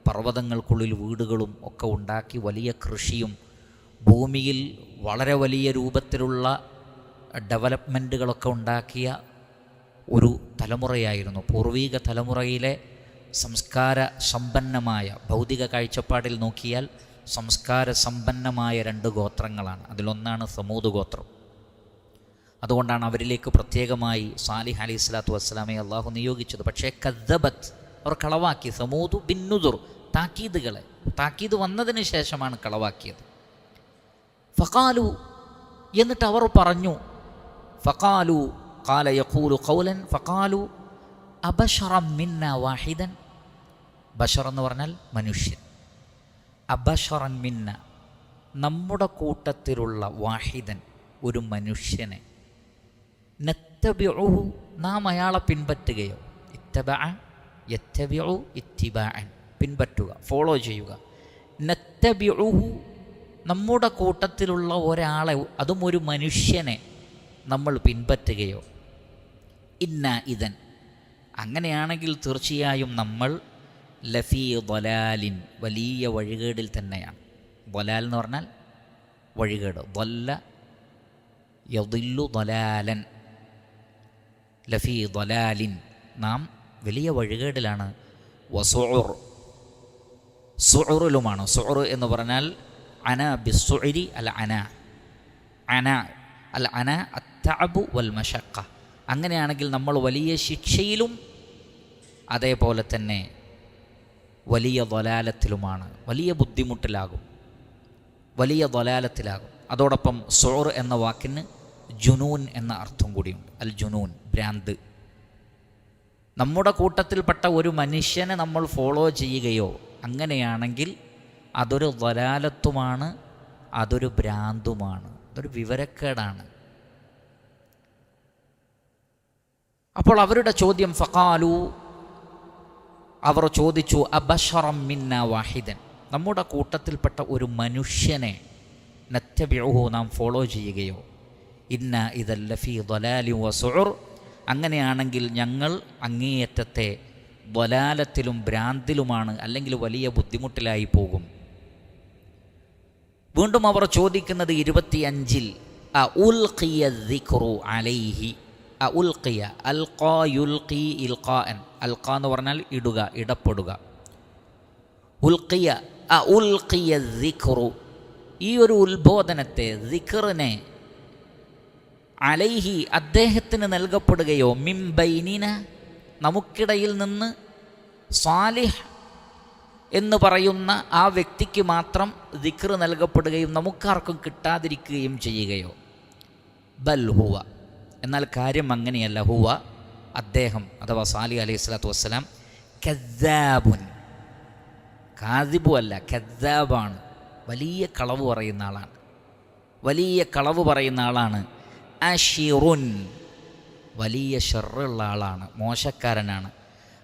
പർവ്വതങ്ങൾക്കുള്ളിൽ വീടുകളും ഒക്കെ ഉണ്ടാക്കി വലിയ കൃഷിയും ഭൂമിയിൽ വളരെ വലിയ രൂപത്തിലുള്ള ഡെവലപ്മെൻറ്റുകളൊക്കെ ഉണ്ടാക്കിയ ഒരു തലമുറയായിരുന്നു. പൂർവീക തലമുറയിലെ സംസ്കാര സമ്പന്നമായ, ഭൗതിക കാഴ്ചപ്പാടിൽ നോക്കിയാൽ സംസ്കാര സമ്പന്നമായ 2 ഗോത്രങ്ങളാണ്. അതിലൊന്നാണ് സമൂദ് ഗോത്രം. അതുകൊണ്ടാണ് അവരിലേക്ക് പ്രത്യേകമായി സാലിഹ് അലൈഹി സ്വലാത്തു വസ്സലാമയെ അള്ളാഹു നിയോഗിച്ചത്. പക്ഷേ കദ്ദബത്ത്, അവർ കളവാക്കി. സമൂദ് ബിന്നുദുർ, താക്കീതുകളെ, താക്കീത് വന്നതിന് ശേഷമാണ് കളവാക്കിയത്. ഫഖാലു, എന്നിട്ട് അവർ പറഞ്ഞു, ഫഖാലു ഖാല യഖൂലു ഖൗലൻ ഫഖാലു അബശറൻ മിന്ന വാഹിദൻ. ബശർ എന്ന് പറഞ്ഞാൽ മനുഷ്യൻ. അബശറൻ മിന്ന, നമ്മുടെ കൂട്ടത്തിലുള്ള വാഹിദൻ, ഒരു മനുഷ്യനെ, നത്തബിഉഹു, നാം അയാളെ പിൻപറ്റുകയോ, ഇത്തബഅ യത്തബിഉ ഇത്തിബാഅൻ, പിൻപറ്റുക, ഫോളോ ചെയ്യുക. നത്തബിഉഹു, നമ്മുടെ കൂട്ടത്തിലുള്ള ഒരാളെ, അതും ഒരു മനുഷ്യനെ നമ്മൾ പിൻപറ്റുകയോ, ഇന്ന ഇദൻ, അങ്ങനെയാണെങ്കിൽ തീർച്ചയായും നമ്മൾ ലഫീ ദലാലിൻ, വലിയ വഴികേടിൽ തന്നെയാണ്. ദലാൽ എന്ന് പറഞ്ഞാൽ വഴികേട്. ദല്ല യദില്ലു ദലാലൻ, ലഫീ ദലാലിൻ, നാം വലിയ വഴികേടിലാണ്. വസുഉർ, സുഉറിലുമാണ്. സുഉർ എന്ന് പറഞ്ഞാൽ അന ബിസ്സുഇരി അൽ അന, അന അൽ അന അത്തഅബു വൽ മശഖ. അങ്ങനെയാണെങ്കിൽ നമ്മൾ വലിയ ശിക്ഷയിലും അതേപോലെ തന്നെ വലിയ ദലാലത്തിലുമാണ്, വലിയ ബുദ്ധിമുട്ടിലാകും, വലിയ ദലാലത്തിലാകും. അതോടൊപ്പം സുഉർ എന്ന വാക്കിന് ജുനൂൻ എന്ന അർത്ഥം കൂടിയുണ്ട്. അൽ ജുനൂൻ, ഭ്രാന്ത്. നമ്മുടെ കൂട്ടത്തിൽപ്പെട്ട ഒരു മനുഷ്യനെ നമ്മൾ ഫോളോ ചെയ്യുകയോ അങ്ങനെയാണെങ്കിൽ അതൊരു ദലാലത്തുമാണ്, അതൊരു ഭ്രാന്തുമാണ്, അതൊരു വിവരക്കേടാണ്. അപ്പോൾ അവരുടെ ചോദ്യം, ഫഖാലു, അവർ ചോദിച്ചു, അബശറൻ മിന്ന വാഹിദൻ, നമ്മുടെ കൂട്ടത്തിൽപ്പെട്ട ഒരു മനുഷ്യനെ, നത്തബിഉഹു, നാം ഫോളോ ചെയ്യുകയോ, ഇന്ന ഇദൻ ലഫീ ദലാലി വസുഉർ, അങ്ങനെയാണെങ്കിൽ ഞങ്ങൾ അങ്ങേയറ്റത്തെ ദലാലത്തിലും ഭ്രാന്തിലുമാണ്, അല്ലെങ്കിൽ വലിയ ബുദ്ധിമുട്ടിലായി പോകും. വീണ്ടും അവർ ചോദിക്കുന്നത് 25-ൽ, അഉൽഖിയ ദിക്റു അലൈഹി, അഉൽഖിയ, അൽഖാ യുൽഖി ഇൽഖാഅൻ, അൽഖാ എന്ന് പറഞ്ഞാൽ ഇടുക, ഇടപെടുക. ഉൽഖിയ, അഉൽഖിയ ദിക്റു, ഈ ഒരു ഉത്ബോധനത്തെ, ദിക്റിനെ, അലൈഹി, അദ്ദേഹത്തിന് നൽകപ്പെടുകയോ, മിൻ ബൈനിന, നമുക്കിടയിൽ നിന്ന്, സ്വാലിഹ് എന്ന് പറയുന്ന ആ വ്യക്തിക്ക് മാത്രം ദിക്ർ നൽകപ്പെടുകയും നമുക്കാർക്കും കിട്ടാതിരിക്കുകയും ചെയ്യുകയോ. ബൽ ഹുവ, എന്നാൽ കാര്യം അങ്ങനെയല്ല. ഹുവ, അദ്ദേഹം അഥവാ സാലിഹ് അലൈഹി സ്വലാത്തു വസ്സലാം, കദ്ദാബുൻ, കാദിബു അല്ല, കദ്ദാബാണ്, വലിയ കളവ് പറയുന്ന ആളാണ്, വലിയ കളവ് പറയുന്ന ആളാണ്. അഷിറുൻ, വലിയ ഷർറുള്ള ആളാണ്, മോശക്കാരനാണ്.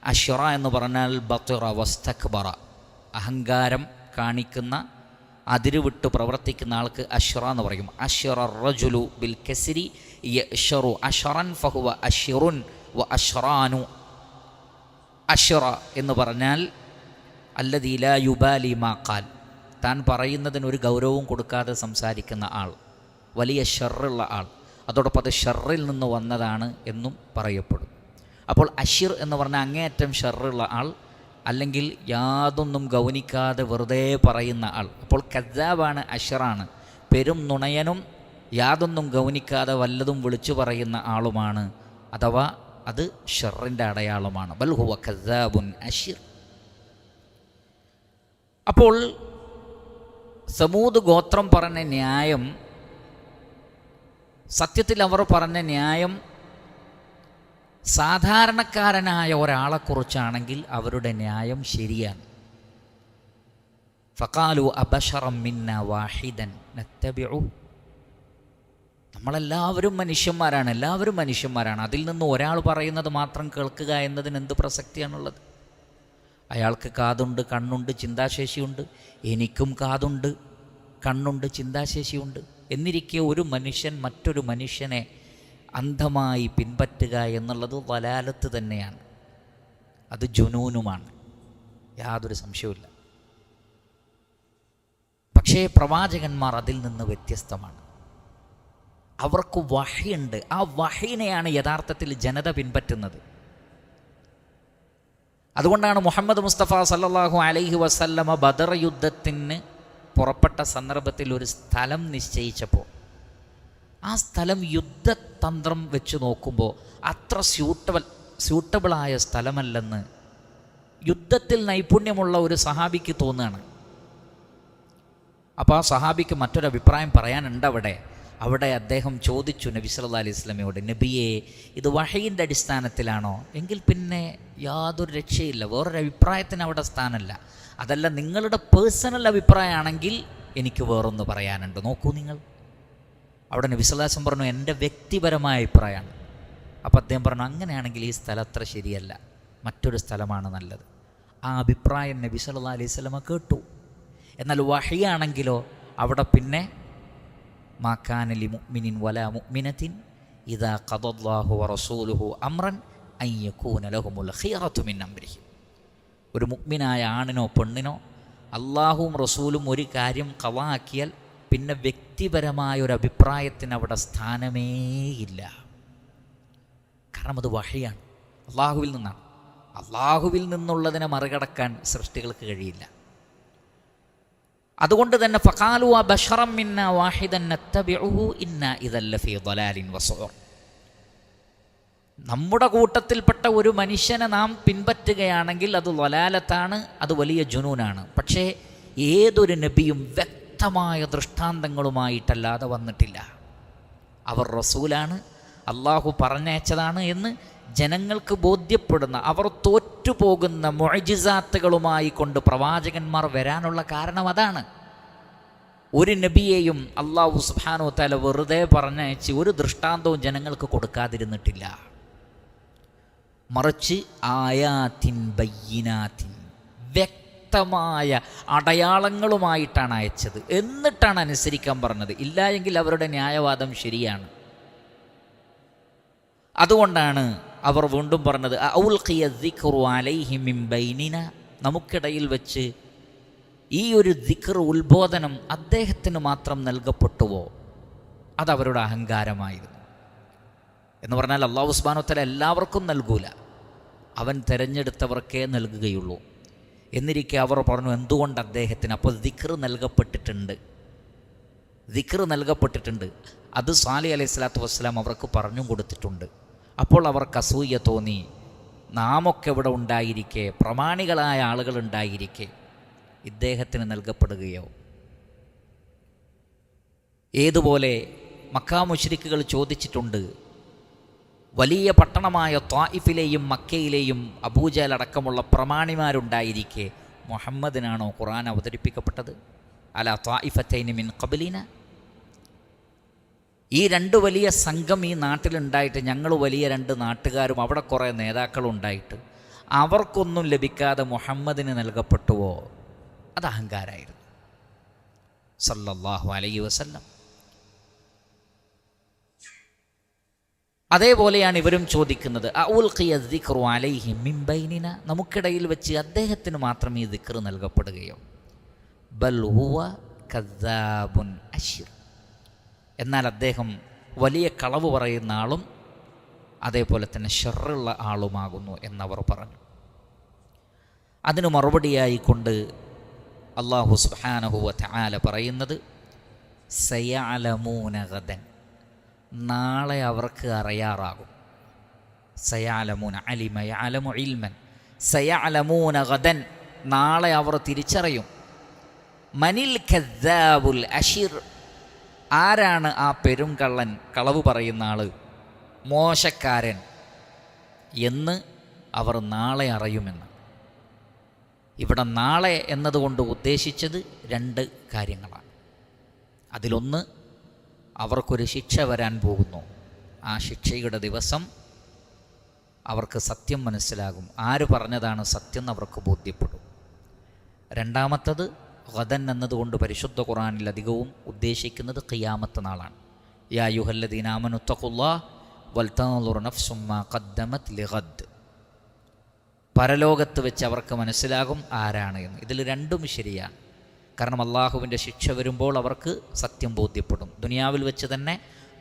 അഷ്റ എന്ന് പറഞ്ഞാൽ ബത്റ വസ്തക്ബറ, അഹങ്കാരം കാണിക്കുന്ന, അതിരുവിട്ട് പ്രവർത്തിക്കുന്ന ആൾക്ക് അഷ്റ എന്ന് പറയും. അഷ്റ റജുലു ബിൽ കസ്രി യഅ്ശറു അഷ്റൻ ഫഹുവ അഷ്റുൻ വ അഷ്റാനു. അഷ്റ എന്ന് പറഞ്ഞാൽ അല്ലദീ ലാ യുബാലി മാ ഖാൽ, താൻ പറയുന്നതിനൊരു ഗൗരവവും കൊടുക്കാതെ സംസാരിക്കുന്ന ആൾ, വലിയ ഷർറുള്ള ആൾ, അതോടൊപ്പം അത് ഷർറിൽ നിന്ന് വന്നതാണ് എന്നും പറയപ്പെടും. അപ്പോൾ അഷിർ എന്ന് പറഞ്ഞാൽ അങ്ങേയറ്റം ഷർറുള്ള ആൾ, അല്ലെങ്കിൽ യാതൊന്നും ഗൗനിക്കാതെ വെറുതെ പറയുന്ന ആൾ. അപ്പോൾ കദ്ദാബാണ്, അഷിറാണ്, പെരും നുണയനും യാതൊന്നും ഗൗനിക്കാതെ വല്ലതും വിളിച്ചു പറയുന്ന ആളുമാണ്. അഥവാ അത് ഷർറിൻ്റെ അടയാളമാണ്. ബൽ ഹുവ കദ്ദാബുൻ അഷിർ. അപ്പോൾ സമൂദ് ഗോത്രം പറഞ്ഞ ന്യായം, സത്യത്തിൽ അവർ പറഞ്ഞ ന്യായം സാധാരണക്കാരനായ ഒരാളെക്കുറിച്ചാണെങ്കിൽ അവരുടെ ന്യായം ശരിയാണ്. ഫഖാലു അബശറം മിന്ന വാഹിദൻ നത്തബിഉ. നമ്മളെല്ലാവരും മനുഷ്യന്മാരാണ്, എല്ലാവരും മനുഷ്യന്മാരാണ്. അതിൽ നിന്ന് ഒരാൾ പറയുന്നത് മാത്രം കേൾക്കുക എന്നതിന് എന്ത് പ്രസക്തിയാണുള്ളത്? അയാൾക്ക് കാതുണ്ട്, കണ്ണുണ്ട്, ചിന്താശേഷിയുണ്ട്. എനിക്കും കാതുണ്ട്, കണ്ണുണ്ട്, ചിന്താശേഷിയുണ്ട്. എന്നിരിക്കെ ഒരു മനുഷ്യൻ മറ്റൊരു മനുഷ്യനെ അന്ധമായി പിൻപറ്റുക എന്നുള്ളത് വലാലത്ത് തന്നെയാണ്. അത് ജുനൂനുമാണ്, യാതൊരു സംശയവുമില്ല. പക്ഷേ പ്രവാചകന്മാർ അതിൽ നിന്ന് വ്യത്യസ്തമാണ്. അവർക്ക് വഹിയുണ്ട്. ആ വഹിനെയാണ് യഥാർത്ഥത്തിൽ ജനത പിൻപറ്റുന്നത്. അതുകൊണ്ടാണ് മുഹമ്മദ് മുസ്തഫ സല്ലല്ലാഹു അലൈഹി വസല്ലമ ബദർ യുദ്ധത്തിന് പുറപ്പെട്ട സന്ദർഭത്തിൽ ഒരു സ്ഥലം നിശ്ചയിച്ചപ്പോൾ ആ സ്ഥലം യുദ്ധതന്ത്രം വെച്ച് നോക്കുമ്പോൾ അത്ര സ്യൂട്ടബിളായ സ്ഥലമല്ലെന്ന് യുദ്ധത്തിൽ നൈപുണ്യമുള്ള ഒരു സഹാബിക്ക് തോന്നുകയാണ്. അപ്പോൾ ആ സഹാബിക്ക് മറ്റൊരഭിപ്രായം പറയാനുണ്ട്. അവിടെ അദ്ദേഹം ചോദിച്ചു നബി സല്ലല്ലാഹു അലൈഹി വസല്ലമയോട്, നബിയെ, ഇത് വഹയിൻ്റെ അടിസ്ഥാനത്തിലാണോ? എങ്കിൽ പിന്നെ യാതൊരു രക്ഷയില്ല, വേറൊരു അഭിപ്രായത്തിന് അവിടെ സ്ഥാനമല്ല. അതല്ല, നിങ്ങളുടെ പേഴ്സണൽ അഭിപ്രായമാണെങ്കിൽ എനിക്ക് വേറൊന്ന് പറയാനുണ്ട്. നോക്കൂ നിങ്ങൾ. അവിടെ നബി സല്ലല്ലാഹു അലൈഹി വസല്ലം പറഞ്ഞു, എൻ്റെ വ്യക്തിപരമായ അഭിപ്രായമാണ്. അപ്പോൾ അദ്ദേഹം പറഞ്ഞു, അങ്ങനെയാണെങ്കിൽ ഈ സ്ഥലം അത്ര ശരിയല്ല, മറ്റൊരു സ്ഥലമാണ് നല്ലത്. ആ അഭിപ്രായം നബി സല്ലല്ലാഹു അലൈഹി വസല്ലം കേട്ടു. എന്നാൽ വഹിയാണെങ്കിലോ അവിടെ പിന്നെ മാ കാന ലി മുഅ്മിനിൻ വലാ മുഅ്മിനത്തിൻ ഇദാ ഖദല്ലാഹു വറസൂലുഹു അംറൻ അൻ യകൂന ലഹുമുൽ ഖിയറതു മിൻ അംരിഹി. ഒരു മുഅ്മിനായ ആണിനോ പെണ്ണിനോ അള്ളാഹുവും റസൂലും ഒരു കാര്യം ഖളാക്കിയാൽ പിന്നെ വ്യക്തിപരമായ ഒരു അഭിപ്രായത്തിന് അവിടെ സ്ഥാനമേയില്ല. കാരണം അത് വഹിയാണ്, അള്ളാഹുവിൽ നിന്നാണ്. അള്ളാഹുവിൽ നിന്നുള്ളതിനെ മറികടക്കാൻ സൃഷ്ടികൾക്ക് കഴിയില്ല. അതുകൊണ്ട് തന്നെ ഫഖാലു അബശറം മിന്ന വാഹിദൻ നത്തബിഉഹു ഇന്ന ഇദൻ ലഫീ ളലാലിൻ വസുഉർ. നമ്മുടെ കൂട്ടത്തിൽപ്പെട്ട ഒരു മനുഷ്യനെ നാം പിൻപറ്റുകയാണെങ്കിൽ അത് ളലാലത്താണ്, അത് വലിയ ജുനൂനാണ്. പക്ഷേ ഏതൊരു നബിയും വ്യക്തമായ ദൃഷ്ടാന്തങ്ങളുമായിട്ടല്ലാതെ വന്നിട്ടില്ല. അവർ റസൂലാണ്, അള്ളാഹു പറഞ്ഞയച്ചതാണ് എന്ന് ജനങ്ങൾക്ക് ബോധ്യപ്പെടുന്ന, അവർ തോറ്റുപോകുന്ന മുഅ്ജിസാത്തുകളുമായി കൊണ്ട് പ്രവാചകന്മാർ വരാനുള്ള കാരണം അതാണ്. ഒരു നബിയെയും അള്ളാഹു സുബ്ഹാനഹു വ തആല വെറുതെ പറഞ്ഞയച്ച് ഒരു ദൃഷ്ടാന്തവും ജനങ്ങൾക്ക് കൊടുക്കാതിരുന്നിട്ടില്ല. മറിച്ച് ആയാത്തിൻ ബയ്യിനാത്തിൻ, വ്യക്തമായ അടയാളങ്ങളുമായിട്ടാണ് അയച്ചത്. എന്നിട്ടാണ് അനുസരിക്കാൻ പറഞ്ഞത്. ഇല്ല എങ്കിൽ അവരുടെ ന്യായവാദം ശരിയാണ്. അതുകൊണ്ടാണ് അവർ വീണ്ടും പറഞ്ഞത്, ഔൽഖിയ ദിക്റു അലൈഹി മിൻ ബൈനിന, നമുക്കിടയിൽ വെച്ച് ഈ ഒരു ദിക്ർ, ഉത്ബോധനം അദ്ദേഹത്തിന് മാത്രം നൽകപ്പെട്ടുവോ? അതവരുടെ അഹങ്കാരമായിരുന്നു. എന്ന് പറഞ്ഞാൽ അല്ലാഹു സുബ്ഹാനഹു വ തആല എല്ലാവർക്കും നൽകൂല, അവൻ തിരഞ്ഞെടുത്തവർക്കേ നൽകുകയുള്ളൂ. എന്നിരിക്കെ അവർ പറഞ്ഞു, എന്തുകൊണ്ട് അദ്ദേഹത്തിന്? അപ്പോൾ ദിക്ർ നൽകപ്പെട്ടിട്ടുണ്ട്. അത് സാലിഹ് അലൈഹി സ്വലാത്തു വസ്സലാം അവർക്ക് പറഞ്ഞും കൊടുത്തിട്ടുണ്ട്. അപ്പോൾ അവർക്ക് അസൂയ തോന്നി, നാമൊക്കെ ഇവിടെ ഉണ്ടായിരിക്കെ, പ്രമാണികളായ ആളുകൾ ഉണ്ടായിരിക്കെ ഇദ്ദേഹത്തിന് നൽകപ്പെടുകയോ? ഏതുപോലെ മക്കാ മുശ്രിക്കുകൾ ചോദിച്ചിട്ടുണ്ട്, വലിയ പട്ടണമായ ത്വായിഫിലെയും മക്കയിലെയും അബൂജഹൽ അടക്കമുള്ള പ്രമാണിമാരുണ്ടായിരിക്കെ മുഹമ്മദിനാണോ ഖുർആൻ അവതരിപ്പിക്കപ്പെട്ടത്? അലാ ത്വായിഫത്തൈനി മിൻ ഖബ്ലിന, ഈ രണ്ട് വലിയ സംഘം ഈ നാട്ടിലുണ്ടായിട്ട്, ഞങ്ങൾ വലിയ രണ്ട് നാട്ടുകാരും അവിടെ കുറേ നേതാക്കളുണ്ടായിട്ട് അവർക്കൊന്നും ലഭിക്കാതെ മുഹമ്മദിന് നൽകപ്പെട്ടുവോ? അത് അഹങ്കാരമായിരുന്നു സല്ലല്ലാഹു അലൈഹി വസല്ലം. അതേപോലെയാണ് ഇവരും ചോദിക്കുന്നത്, അഉൽഖിയ ദിക്റു അലൈഹി മിൻ ബൈനിന, നമുക്കിടയിൽ വെച്ച് അദ്ദേഹത്തിന് മാത്രം ഈ ദിക്ർ നൽകപ്പെടുകയോ? ബൽ ഹുവ കദ്ദാബുൻ അശിർ. എന്നാൽ അദ്ദേഹം വലിയ കളവ് പറയുന്ന ആളും അതേപോലെ തന്നെ ഷർറുള്ള ആളുമാകുന്നു എന്നവർ പറഞ്ഞു. അതിന് മറുപടിയായിക്കൊണ്ട് അല്ലാഹു സുബ്ഹാനഹു വ തആല പറയുന്നത് സയഅലമൂന ഗദൻ, നാളെ അവർക്ക് അറിയാറാകും. സയഅലമൂന അലിമ യഅലമു ഇൽമൻ, സയഅലമൂന ഗദൻ, നാളെ അവർ തിരിച്ചറിയും. മനിൽ കദ്ദാബുൽ അശിർ, ആരാണ് ആ പെരുംകള്ളൻ, കളവ് പറയുന്ന ആള്, മോശക്കാരൻ എന്ന് അവർ നാളെ അറിയുമെന്ന്. ഇവിടെ നാളെ എന്നതുകൊണ്ട് ഉദ്ദേശിച്ചത് രണ്ട് കാര്യങ്ങളാണ്. അതിലൊന്ന്, അവർക്കൊരു ശിക്ഷ വരാൻ പോകുന്നു. ആ ശിക്ഷയുടെ ദിവസം അവർക്ക് സത്യം മനസ്സിലാകും. ആര് പറഞ്ഞതാണ് സത്യം അവർക്ക് ബോധ്യപ്പെടും. രണ്ടാമത്തത്, ഗദൻ എന്നതുകൊണ്ട് പരിശുദ്ധ ഖുർആനിൽ അധികവും ഉദ്ദേശിക്കുന്നത് ഖിയാമത്ത് നാളാണ്. യാ അയ്യുഹല്ലദീന ആമനു തഖുല്ലാഹ വൽതൻദുർ നഫ്സും മാ ഖദ്ദമത് ലിഗദ്. പരലോകത്ത് വെച്ച് അവർക്ക് മനസ്സിലാകും ആരാണ് എന്ന്. ഇതിൽ രണ്ടും ശരിയാണ്. കാരണം അള്ളാഹുവിൻ്റെ ശിക്ഷ വരുമ്പോൾ അവർക്ക് സത്യം ബോധ്യപ്പെടും. ദുനിയാവിൽ വെച്ച് തന്നെ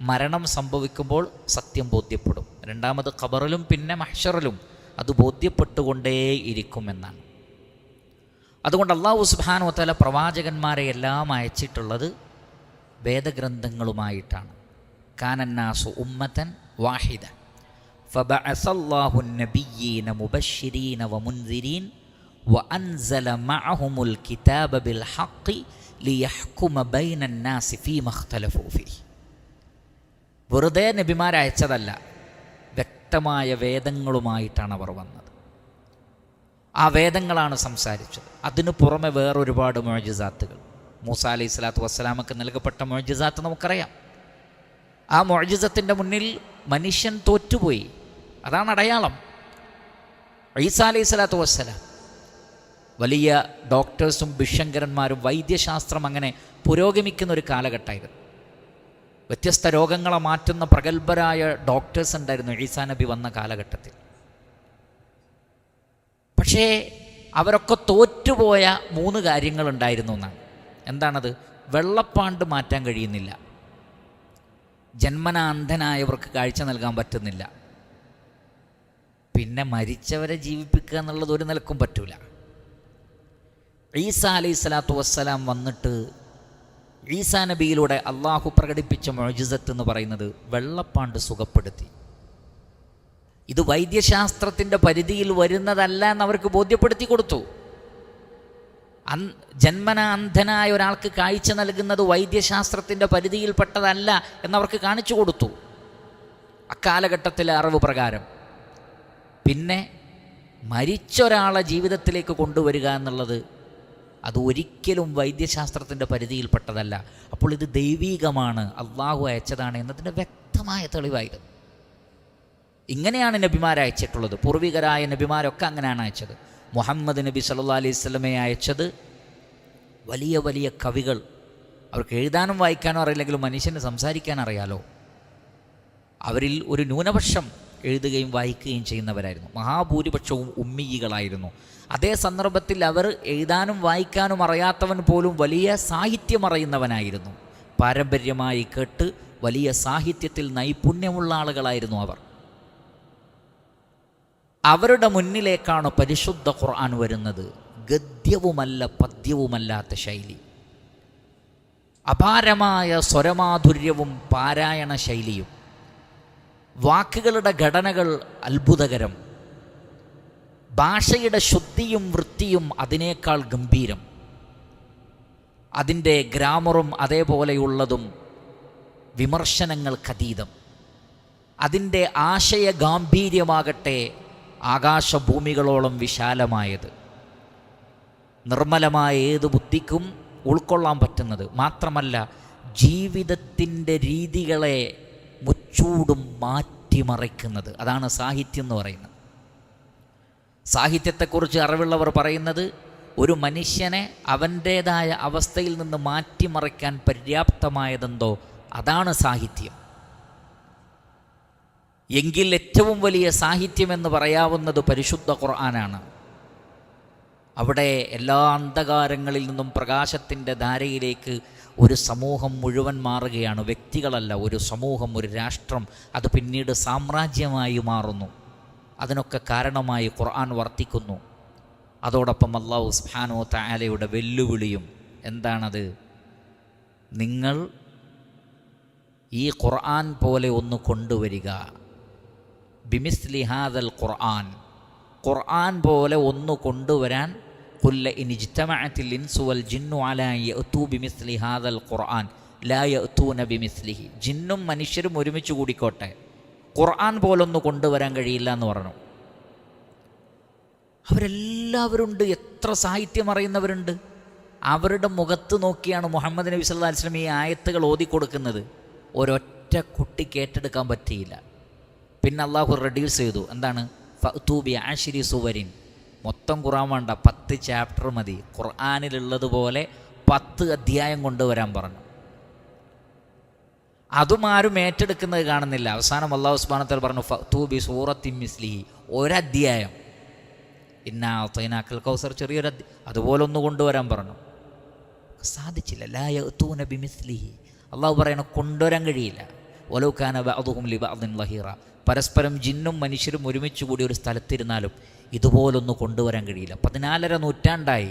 മരണം സംഭവിക്കുമ്പോൾ സത്യം ബോധ്യപ്പെടും. രണ്ടാമത് ഖബറിലും പിന്നെ മഹ്ശറിലും അത് ബോധ്യപ്പെട്ടുകൊണ്ടേയിരിക്കുമെന്നാണ്. അതുകൊണ്ട് അല്ലാഹു സുബ്ഹാനഹു വ തആല പ്രവാചകന്മാരെ എല്ലാം അയച്ചിട്ടുള്ളത് വേദഗ്രന്ഥങ്ങളുമായിട്ടാണ്. കാനന്നാസു ഉമ്മതൻ വാഹിദ ഫബഅസല്ലാഹു നബിയ്യീന മുബശ്ശിരീന വമുൻദിരീൻ വഅൻസല മഅഹുമുൽ കിതാബ ബിൽ ഹഖ് ലിയഹ്കുമ ബൈനന്നാസി ഫീമ ഇഖ്തലഫൂ ഫീഹി. വെറുതെ നബിമാരെ അയച്ചതല്ല, വ്യക്തമായ വേദങ്ങളുമായിട്ടാണ് അവർ വന്നത്. ആ വേദങ്ങളാണ് സംസാരിച്ചത്. അതിനു പുറമെ വേറൊരുപാട് മുഅ്ജിസാത്തുകൾ, മൂസ അലൈഹി സ്വലാത്തു വസ്സലാമക്ക് നൽകപ്പെട്ട മുഅ്ജിസാത്ത് നമുക്കറിയാം. ആ മുഅ്ജിസത്തിൻ്റെ മുന്നിൽ മനുഷ്യൻ തോറ്റുപോയി. അതാണ് അടയാളം. ഈസാ അലൈഹി സ്വലാത്തു വസ്സലാം വലിയ ഡോക്ടേഴ്സും ഭിഷങ്കരന്മാരും വൈദ്യശാസ്ത്രം അങ്ങനെ പുരോഗമിക്കുന്ന ഒരു കാലഘട്ടമായിരുന്നു. വ്യത്യസ്ത രോഗങ്ങളെ മാറ്റുന്ന പ്രഗത്ഭരായ ഡോക്ടേഴ്സ് ഉണ്ടായിരുന്നു ഈസാ നബി വന്ന കാലഘട്ടത്തിൽ. പക്ഷേ അവരൊക്കെ തോറ്റുപോയ 3 കാര്യങ്ങളുണ്ടായിരുന്നു എന്നാണ്. എന്താണത്? വെള്ളപ്പാണ്ട് മാറ്റാൻ കഴിയുന്നില്ല, ജന്മനാ അന്ധനായവർക്ക് കാഴ്ച നൽകാൻ പറ്റുന്നില്ല, പിന്നെ മരിച്ചവരെ ജീവിപ്പിക്കുക എന്നുള്ളത് ഒരു നിലക്കും പറ്റൂല. ഈസാ അലൈഹി സ്വലാത്തു വസ്സലാം വന്നിട്ട് ഈസാ നബിയിലൂടെ അള്ളാഹു പ്രകടിപ്പിച്ച മുഅ്ജിസത്ത് എന്ന് പറയുന്നത് വെള്ളപ്പാണ്ട് സുഖപ്പെടുത്തി. ഇത് വൈദ്യശാസ്ത്രത്തിൻ്റെ പരിധിയിൽ വരുന്നതല്ല എന്നവർക്ക് ബോധ്യപ്പെടുത്തി കൊടുത്തു. ജന്മനാ അന്ധനായ ഒരാൾക്ക് കാഴ്ച നൽകുന്നത് വൈദ്യശാസ്ത്രത്തിൻ്റെ പരിധിയിൽപ്പെട്ടതല്ല എന്നവർക്ക് കാണിച്ചു കൊടുത്തു അക്കാലഘട്ടത്തിലെ അറിവ് പ്രകാരം. പിന്നെ മരിച്ചൊരാളെ ജീവിതത്തിലേക്ക് കൊണ്ടുവരിക എന്നുള്ളത് അത് ഒരിക്കലും വൈദ്യശാസ്ത്രത്തിൻ്റെ പരിധിയിൽപ്പെട്ടതല്ല. അപ്പോൾ ഇത് ദൈവീകമാണ്, അള്ളാഹു അയച്ചതാണ് എന്നതിൻ്റെ വ്യക്തമായ തെളിവായിരുന്നു. ഇങ്ങനെയാണ് നബിമാരെ അയച്ചിട്ടുള്ളത്. പൂർവികരായ നബിമാരൊക്കെ അങ്ങനെയാണ് അയച്ചത്. മുഹമ്മദ് നബി സല്ലല്ലാഹു അലൈഹി വസല്ലമയെ അയച്ചത് വലിയ വലിയ കവികൾ, അവർക്ക് എഴുതാനും വായിക്കാനും അറിയില്ലെങ്കിലും മനുഷ്യന് സംസാരിക്കാൻ അറിയാലോ. അവരിൽ ഒരു ന്യൂനപക്ഷം എഴുതുകയും വായിക്കുകയും ചെയ്യുന്നവരായിരുന്നു. മഹാഭൂരിപക്ഷവും ഉമ്മിയികളായിരുന്നു. അതേ സന്ദർഭത്തിൽ അവർ എഴുതാനും വായിക്കാനും അറിയാത്തവൻ പോലും വലിയ സാഹിത്യം അറിയുന്നവനായിരുന്നു. പാരമ്പര്യമായി കേട്ട് വലിയ സാഹിത്യത്തിൽ നൈപുണ്യമുള്ള ആളുകളായിരുന്നു അവർ. അവരുടെ മുന്നിലേക്കാണ് പരിശുദ്ധ ഖുർആൻ വരുന്നത്. ഗദ്യവുമല്ല പദ്യവുമല്ലാത്ത ശൈലി, അപാരമായ സ്വരമാധുര്യവും പാരായണ ശൈലിയും, വാക്കുകളുടെ ഘടനകൾ അത്ഭുതകരം, ഭാഷയുടെ ശുദ്ധിയും വൃത്തിയും അതിനേക്കാൾ ഗംഭീരം, അതിൻ്റെ ഗ്രാമറും അതേപോലെയുള്ളതും വിമർശനങ്ങൾക്കതീതം, അതിൻ്റെ ആശയ ഗാംഭീര്യമാകട്ടെ ആകാശഭൂമികളോളം വിശാലമായത്, നിർമ്മലമായ ഏത് ബുദ്ധിക്കും ഉൾക്കൊള്ളാൻ പറ്റുന്നത്, മാത്രമല്ല ജീവിതത്തിൻ്റെ രീതികളെ മുച്ചൂടും മാറ്റിമറിക്കുന്നത്. അതാണ് സാഹിത്യം എന്ന് പറയുന്നത്. സാഹിത്യത്തെക്കുറിച്ച് അറിവുള്ളവർ പറയുന്നത് ഒരു മനുഷ്യനെ അവൻ്റേതായ അവസ്ഥയിൽ നിന്ന് മാറ്റിമറിക്കാൻ പര്യാപ്തമായതെന്തോ അതാണ് സാഹിത്യം. എങ്കിൽ ഏറ്റവും വലിയ സാഹിത്യമെന്ന് പറയാവുന്നത് പരിശുദ്ധ ഖുർആനാണ്. അവിടെ എല്ലാ അന്ധകാരങ്ങളിൽ നിന്നും പ്രകാശത്തിൻ്റെ ധാരയിലേക്ക് ഒരു സമൂഹം മുഴുവൻ മാറുകയാണ്. വ്യക്തികളല്ല, ഒരു സമൂഹം, ഒരു രാഷ്ട്രം, അത് പിന്നീട് സാമ്രാജ്യമായി മാറുന്നു. അതിനൊക്കെ കാരണമായി ഖുർആൻ വർത്തിക്കുന്നു. അതോടൊപ്പം അല്ലാഹു സുബ്ഹാനഹു വ തആലയുടെ വെല്ലുവിളിയും എന്താണത്? നിങ്ങൾ ഈ ഖുർആൻ പോലെ ഒന്ന് കൊണ്ടുവരിക. ബിമിസ്ലി ഹാദൽ ഖുർആൻ, ഖുർആൻ പോലെ ഒന്ന് കൊണ്ടുവരാൻ. ഖുൽ ഇൻ ഇജ്തമഅത്തിൽ ഇൻസു വൽ ജിന്നു അലാ യഅ്തു ബിമിസ്ലി ഹാദൽ ഖുർആൻ ലാ യഅ്തൂന ബിമിസ്ലിഹി. ജിന്നും മനുഷ്യരും ഒരുമിച്ച് കൂടിക്കോട്ടെ, ഖുർആൻ പോലൊന്ന് കൊണ്ടുവരാൻ കഴിയില്ല എന്ന് പറഞ്ഞു. അവരെല്ലാവരുണ്ട്, എത്ര സാഹിത്യം അറിയുന്നവരുണ്ട്. അവരുടെ മുഖത്ത് നോക്കിയാണ് മുഹമ്മദ് നബി സല്ലല്ലാഹു അലൈഹി വസല്ലം ഈ ആയത്തുകൾ ഓതിക്കൊടുക്കുന്നത്. ഒരൊറ്റ കുട്ടിക്ക് ഏറ്റെടുക്കാൻ പറ്റിയില്ല. പിന്നെ അള്ളാഹു റെഡ്യൂസ് ചെയ്തു. എന്താണ്? ഫഅ്തു ബി അശ്രി സുവരിൻ. മൊത്തം ഖുർആൻ വേണ്ട, 10 ചാപ്റ്റർ മതി. ഖുർആനിലുള്ളതുപോലെ 10 അധ്യായം കൊണ്ടുവരാൻ പറഞ്ഞു. അതും ആരും ഏറ്റെടുക്കുന്നത് കാണുന്നില്ല. അവസാനം അല്ലാഹു സുബ്ഹാനഹു വ തആല പറഞ്ഞു ഫഅ്തു ബി സൂറത്തിൻ മിസ്ലിഹി, ഒരധ്യായം. ഇന്നാ അഅ്തൈനാക്കൽ കൗസർ, ചെറിയൊരു അതുപോലെ ഒന്ന് കൊണ്ടുവരാൻ പറഞ്ഞു. സാധിച്ചില്ല. ലാ യഅ്തൂന ബിമിസ്ലിഹി. അള്ളാഹു പറയണ കൊണ്ടുവരാൻ കഴിയില്ല. വലൗ കാന ബഅ്ദുഹും ലിബഅ്ദിൻ ലഹീറ. പരസ്പരം ജിന്നും മനുഷ്യരും ഒരുമിച്ച് കൂടി ഒരു സ്ഥലത്തിരുന്നാലും ഇതുപോലൊന്നും കൊണ്ടുവരാൻ കഴിയില്ല. 14 നൂറ്റാണ്ടായി.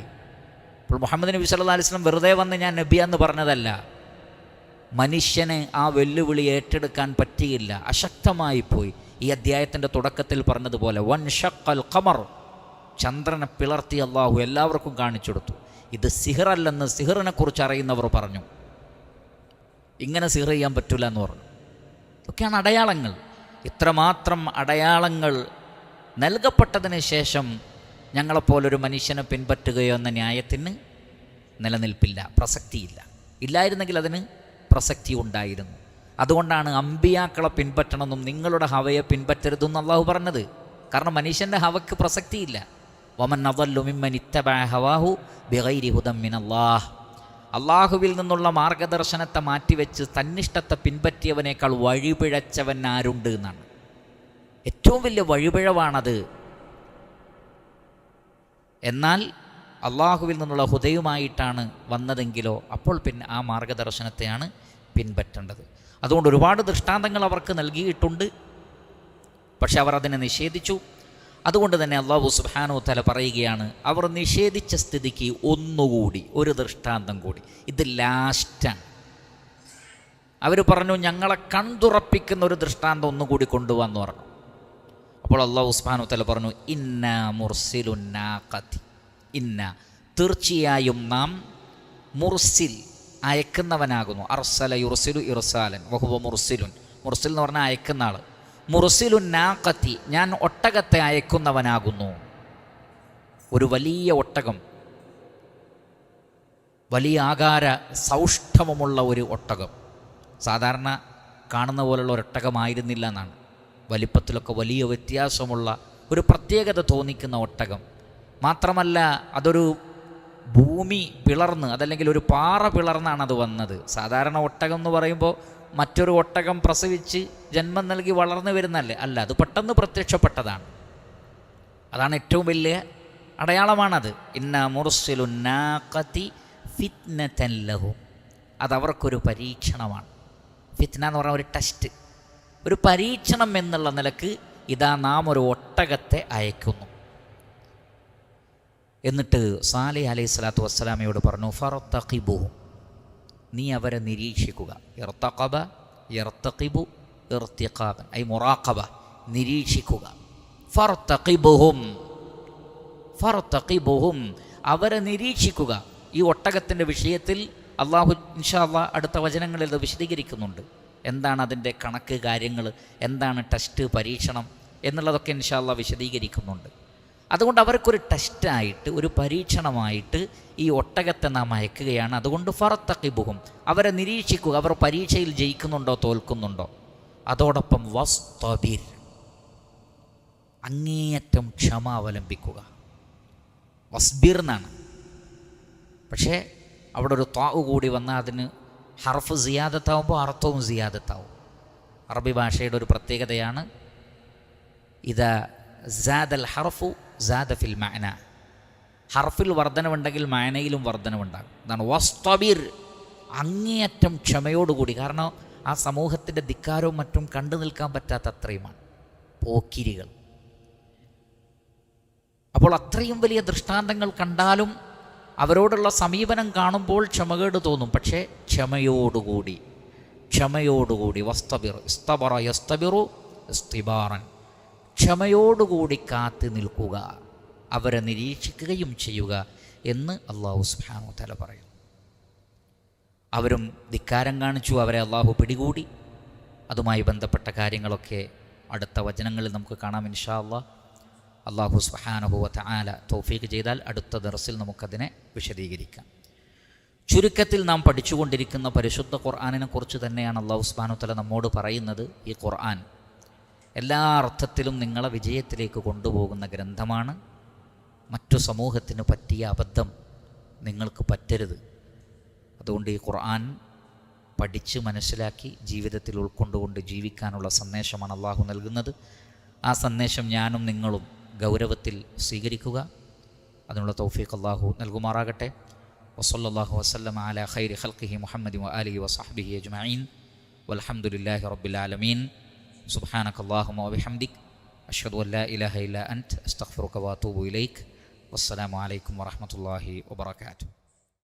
ഇപ്പോൾ മുഹമ്മദ് നബി സല്ലല്ലാഹു അലൈഹി വസല്ലം വെറുതെ വന്ന് ഞാൻ നബിയാന്ന് പറഞ്ഞതല്ല. മനുഷ്യന് ആ വെല്ലുവിളി ഏറ്റെടുക്കാൻ പറ്റിയില്ല, അശക്തമായിപ്പോയി. ഈ അധ്യായത്തിൻ്റെ തുടക്കത്തിൽ പറഞ്ഞതുപോലെ വൻഷഖൽ ഖമർ, ചന്ദ്രനെ പിളർത്തി അള്ളാഹു എല്ലാവർക്കും കാണിച്ചു കൊടുത്തു. ഇത് സിഹറല്ലെന്ന് സിഹറിനെ കുറിച്ച് അറിയുന്നവർ പറഞ്ഞു. ഇങ്ങനെ സിഹർ ചെയ്യാൻ പറ്റില്ല എന്ന് പറഞ്ഞു. ഇതൊക്കെയാണ് അടയാളങ്ങൾ. ഇത്രമാത്രം അടയാളങ്ങൾ നൽകപ്പെട്ടതിന് ശേഷം ഞങ്ങളെപ്പോലൊരു മനുഷ്യനെ പിൻപറ്റുകയോ എന്ന ന്യായത്തിന് നിലനിൽപ്പില്ല, പ്രസക്തിയില്ല. ഇല്ലായിരുന്നെങ്കിൽ അതിന് പ്രസക്തി ഉണ്ടായിരുന്നു. അതുകൊണ്ടാണ് അമ്പിയാക്കളെ പിൻപറ്റണമെന്നും നിങ്ങളുടെ ഹവയെ പിൻപറ്റരുതെന്നും അള്ളാഹു പറഞ്ഞത്. കാരണം മനുഷ്യൻ്റെ ഹവയ്ക്ക് പ്രസക്തിയില്ല. വമൻ അദല്ലു മിമ്മൻ ഇത്തബഅ ഹവാഹു ബിഗൈരി ഹുദൻ മിനല്ലാഹ്. അള്ളാഹുവിൽ നിന്നുള്ള മാർഗദർശനത്തെ മാറ്റിവെച്ച് തന്നിഷ്ടത്തെ പിൻപറ്റിയവനേക്കാൾ വഴിപിഴച്ചവൻ ആരുണ്ട് എന്നാണ്. ഏറ്റവും വലിയ വഴിപിഴവാണത്. എന്നാൽ അള്ളാഹുവിൽ നിന്നുള്ള ഹുദയുമായിട്ടാണ് വന്നതെങ്കിലോ അപ്പോൾ പിന്നെ ആ മാർഗദർശനത്തെയാണ് പിൻപറ്റേണ്ടത്. അതുകൊണ്ട് ഒരുപാട് ദൃഷ്ടാന്തങ്ങൾ അവർക്ക് നൽകിയിട്ടുണ്ട്. പക്ഷെ അവർ അതിനെ നിഷേധിച്ചു. അതുകൊണ്ട് തന്നെ അല്ലാഹു സുബ്ഹാനഹു വ തആല പറയുകയാണ്, അവർ നിഷേധിച്ച സ്ഥിതിക്ക് ഒന്നുകൂടി ഒരു ദൃഷ്ടാന്തം കൂടി. ഇത് ലാസ്റ്റാണ്. അവർ പറഞ്ഞു ഞങ്ങളെ കൺതുറപ്പിക്കുന്ന ഒരു ദൃഷ്ടാന്തം ഒന്നുകൂടി കൊണ്ടുപോകാമെന്ന് പറഞ്ഞു. അപ്പോൾ അല്ലാഹു സുബ്ഹാനഹു വ തആല പറഞ്ഞു ഇന്നാ മുർസിലുൻ നാഖതി. ഇന്ന, തീർച്ചയായും നാം, മുർസിൽ, അയക്കുന്നവനാകുന്നു. അർസല യുർസിലു ഇർസാലൻ വഹുവ മുർസിലുൻ. മുർസിൽ എന്ന് പറഞ്ഞാൽ അയക്കുന്ന ആൾ. മുർസിലുൻ നാഖതി, ഞാൻ ഒട്ടകത്തെ അയക്കുന്നവനാകുന്നു. ഒരു വലിയ ഒട്ടകം, വലിയ ആകാര സൗഷ്ഠവമുള്ള ഒരു ഒട്ടകം. സാധാരണ കാണുന്ന പോലുള്ള ഒരൊട്ടകമായിരുന്നില്ല എന്നാണ്. വലിപ്പത്തിലൊക്കെ വലിയ വ്യത്യാസമുള്ള ഒരു പ്രത്യേകത തോന്നിക്കുന്ന ഒട്ടകം. മാത്രമല്ല അതൊരു ഭൂമി പിളർന്ന്, അതല്ലെങ്കിൽ ഒരു പാറ പിളർന്നാണ് അത് വന്നത്. സാധാരണ ഒട്ടകം എന്ന് പറയുമ്പോൾ മറ്റൊരു ഒട്ടകം പ്രസവിച്ച് ജന്മം നൽകി വളർന്നു വരുന്നല്ലേ, അല്ല, അത് പെട്ടെന്ന് പ്രത്യക്ഷപ്പെട്ടതാണ്. അതാണ് ഏറ്റവും വലിയ അടയാളമാണത്. ഇന്ന മുർസിലുൻ നാഖതി ഫിത്നതൻ ലഹും. അതവർക്കൊരു പരീക്ഷണമാണ്. ഫിത്ന എന്ന് പറഞ്ഞാൽ ഒരു ടെസ്റ്റ്, ഒരു പരീക്ഷണം എന്നുള്ള നിലക്ക് ഇതാ നാം ഒരു ഒട്ടകത്തെ അയക്കുന്നു. എന്നിട്ട് സാലിഹ് അലൈഹി സ്വലാത്തു വസ്സലാമയോട് പറഞ്ഞു ഫർതഖിബുഹും, നീ അവരെ നിരീക്ഷിക്കുക. ഇർതഖബ യർതഖിബു ഇർതിഖാബൻ ഐ മുറാഖബ, നിരീക്ഷിക്കുക. ഫർതഖിബുഹും, ഫർതഖിബുഹും, അവരെ നിരീക്ഷിക്കുക. ഈ ഒട്ടകത്തിൻ്റെ വിഷയത്തിൽ അള്ളാഹു ഇൻഷാ അല്ലാഹ് അടുത്ത വചനങ്ങളിൽ അത് വിശദീകരിക്കുന്നുണ്ട്. എന്താണ് അതിൻ്റെ കണക്ക്, കാര്യങ്ങൾ എന്താണ്, ടെസ്റ്റ്, പരീക്ഷണം എന്നുള്ളതൊക്കെ ഇൻഷാ അല്ലാഹ് വിശദീകരിക്കുന്നുണ്ട്. അതുകൊണ്ട് അവർക്കൊരു ടെസ്റ്റായിട്ട്, ഒരു പരീക്ഷണമായിട്ട് ഈ ഒട്ടകത്തെ നാം അയക്കുകയാണ്. അതുകൊണ്ട് ഫർതഖിബുഹും, അവരെ നിരീക്ഷിക്കുക. അവർ പരീക്ഷയിൽ ജയിക്കുന്നുണ്ടോ തോൽക്കുന്നുണ്ടോ. അതോടൊപ്പം വസ്തബിർ, അങ്ങേയറ്റം ക്ഷമ അവലംബിക്കുക. വസ്ബിർ എന്നാണ്. പക്ഷേ അവിടെ ഒരു ത്വാ കൂടി വന്നാൽ അതിന് ഹർഫ് സിയാദത്താവുമ്പോൾ അർത്ഥവും സിയാദത്താവും. അറബി ഭാഷയുടെ ഒരു പ്രത്യേകതയാണ് ഇദാ സാദൽ ഹർഫു സാദ ഫിൽ മഅന. ഹർഫിൽ വർധനവുണ്ടെങ്കിൽ മാനയിലും വർധനവുണ്ടാകും. അതാണ് വസ്തബിർ, അങ്ങേയറ്റം ക്ഷമയോടുകൂടി. കാരണം ആ സമൂഹത്തിൻ്റെ ധിക്കാരവും മറ്റും കണ്ടു നിൽക്കാൻ പറ്റാത്ത അത്രയുമാണ് പോക്കിരികൾ. അപ്പോൾ അത്രയും വലിയ ദൃഷ്ടാന്തങ്ങൾ കണ്ടാലും അവരോടുള്ള സമീപനം കാണുമ്പോൾ ക്ഷമകേട് തോന്നും. പക്ഷേ ക്ഷമയോടുകൂടി വസ്തബിർ, ഇസ്തബറ യസ്തബിറു ഇസ്തിബാറൻ, ക്ഷമയോടുകൂടി കാത്തു നിൽക്കുക, അവരെ നിരീക്ഷിക്കുകയും ചെയ്യുക എന്ന് അല്ലാഹു സുബ്ഹാനഹു വ തആല പറയുന്നു. അവരും ധിക്കാരം കാണിച്ചു, അവരെ അല്ലാഹു പിടികൂടി. അതുമായി ബന്ധപ്പെട്ട കാര്യങ്ങളൊക്കെ അടുത്ത വചനങ്ങളിൽ നമുക്ക് കാണാം ഇൻഷാ അല്ലാഹ്. അല്ലാഹു സുബ്ഹാനഹു വ തആല തൗഫീഖ് ചെയ്താൽ അടുത്ത ദർസിൽ നമുക്കതിനെ വിശദീകരിക്കാം. ചുരുക്കത്തിൽ നാം പഠിച്ചുകൊണ്ടിരിക്കുന്ന പരിശുദ്ധ ഖുർആനിനെ കുറിച്ച് തന്നെയാണ് അല്ലാഹു സുബ്ഹാനഹു വ തആല നമ്മോട് പറയുന്നത്. ഈ ഖുർആൻ എല്ലാ അർത്ഥത്തിലും നിങ്ങളെ വിജയത്തിലേക്ക് കൊണ്ടുപോകുന്ന ഗ്രന്ഥമാണ്. മറ്റു സമൂഹത്തിന് പറ്റിയ അബദ്ധം നിങ്ങൾക്ക് പറ്റരുത്. അതുകൊണ്ട് ഈ ഖുർആൻ പഠിച്ച് മനസ്സിലാക്കി ജീവിതത്തിൽ ഉൾക്കൊണ്ടുകൊണ്ട് ജീവിക്കാനുള്ള സന്ദേശമാണ് അള്ളാഹു നൽകുന്നത്. ആ സന്ദേശം ഞാനും നിങ്ങളും ഗൗരവത്തിൽ സ്വീകരിക്കുക. അതിനുള്ള തൗഫീഖ് അള്ളാഹു നൽകുമാറാകട്ടെ. വസല്ലല്ലാഹു വസല്ലമ അലാ ഖൈരി ഖൽഖിഹി മുഹമ്മദി വആലിഹി വസഹ്ബിഹി അജ്മഈൻ വൽഹംദുലില്ലാഹി റബ്ബിൽ ആലമീൻ. സുബ്ഹാനകല്ലാഹുമ്മ വബിഹംദിക് അഷ്ഹദു അൻ ലാ ഇലാഹ ഇല്ലാ അൻത അസ്തഗ്ഫിറുക വഅതൂബു ഇലൈക്. വസ്സലാമു അലൈക്കും വറഹ്മത്തുള്ളാഹി വബറകാതുഹു.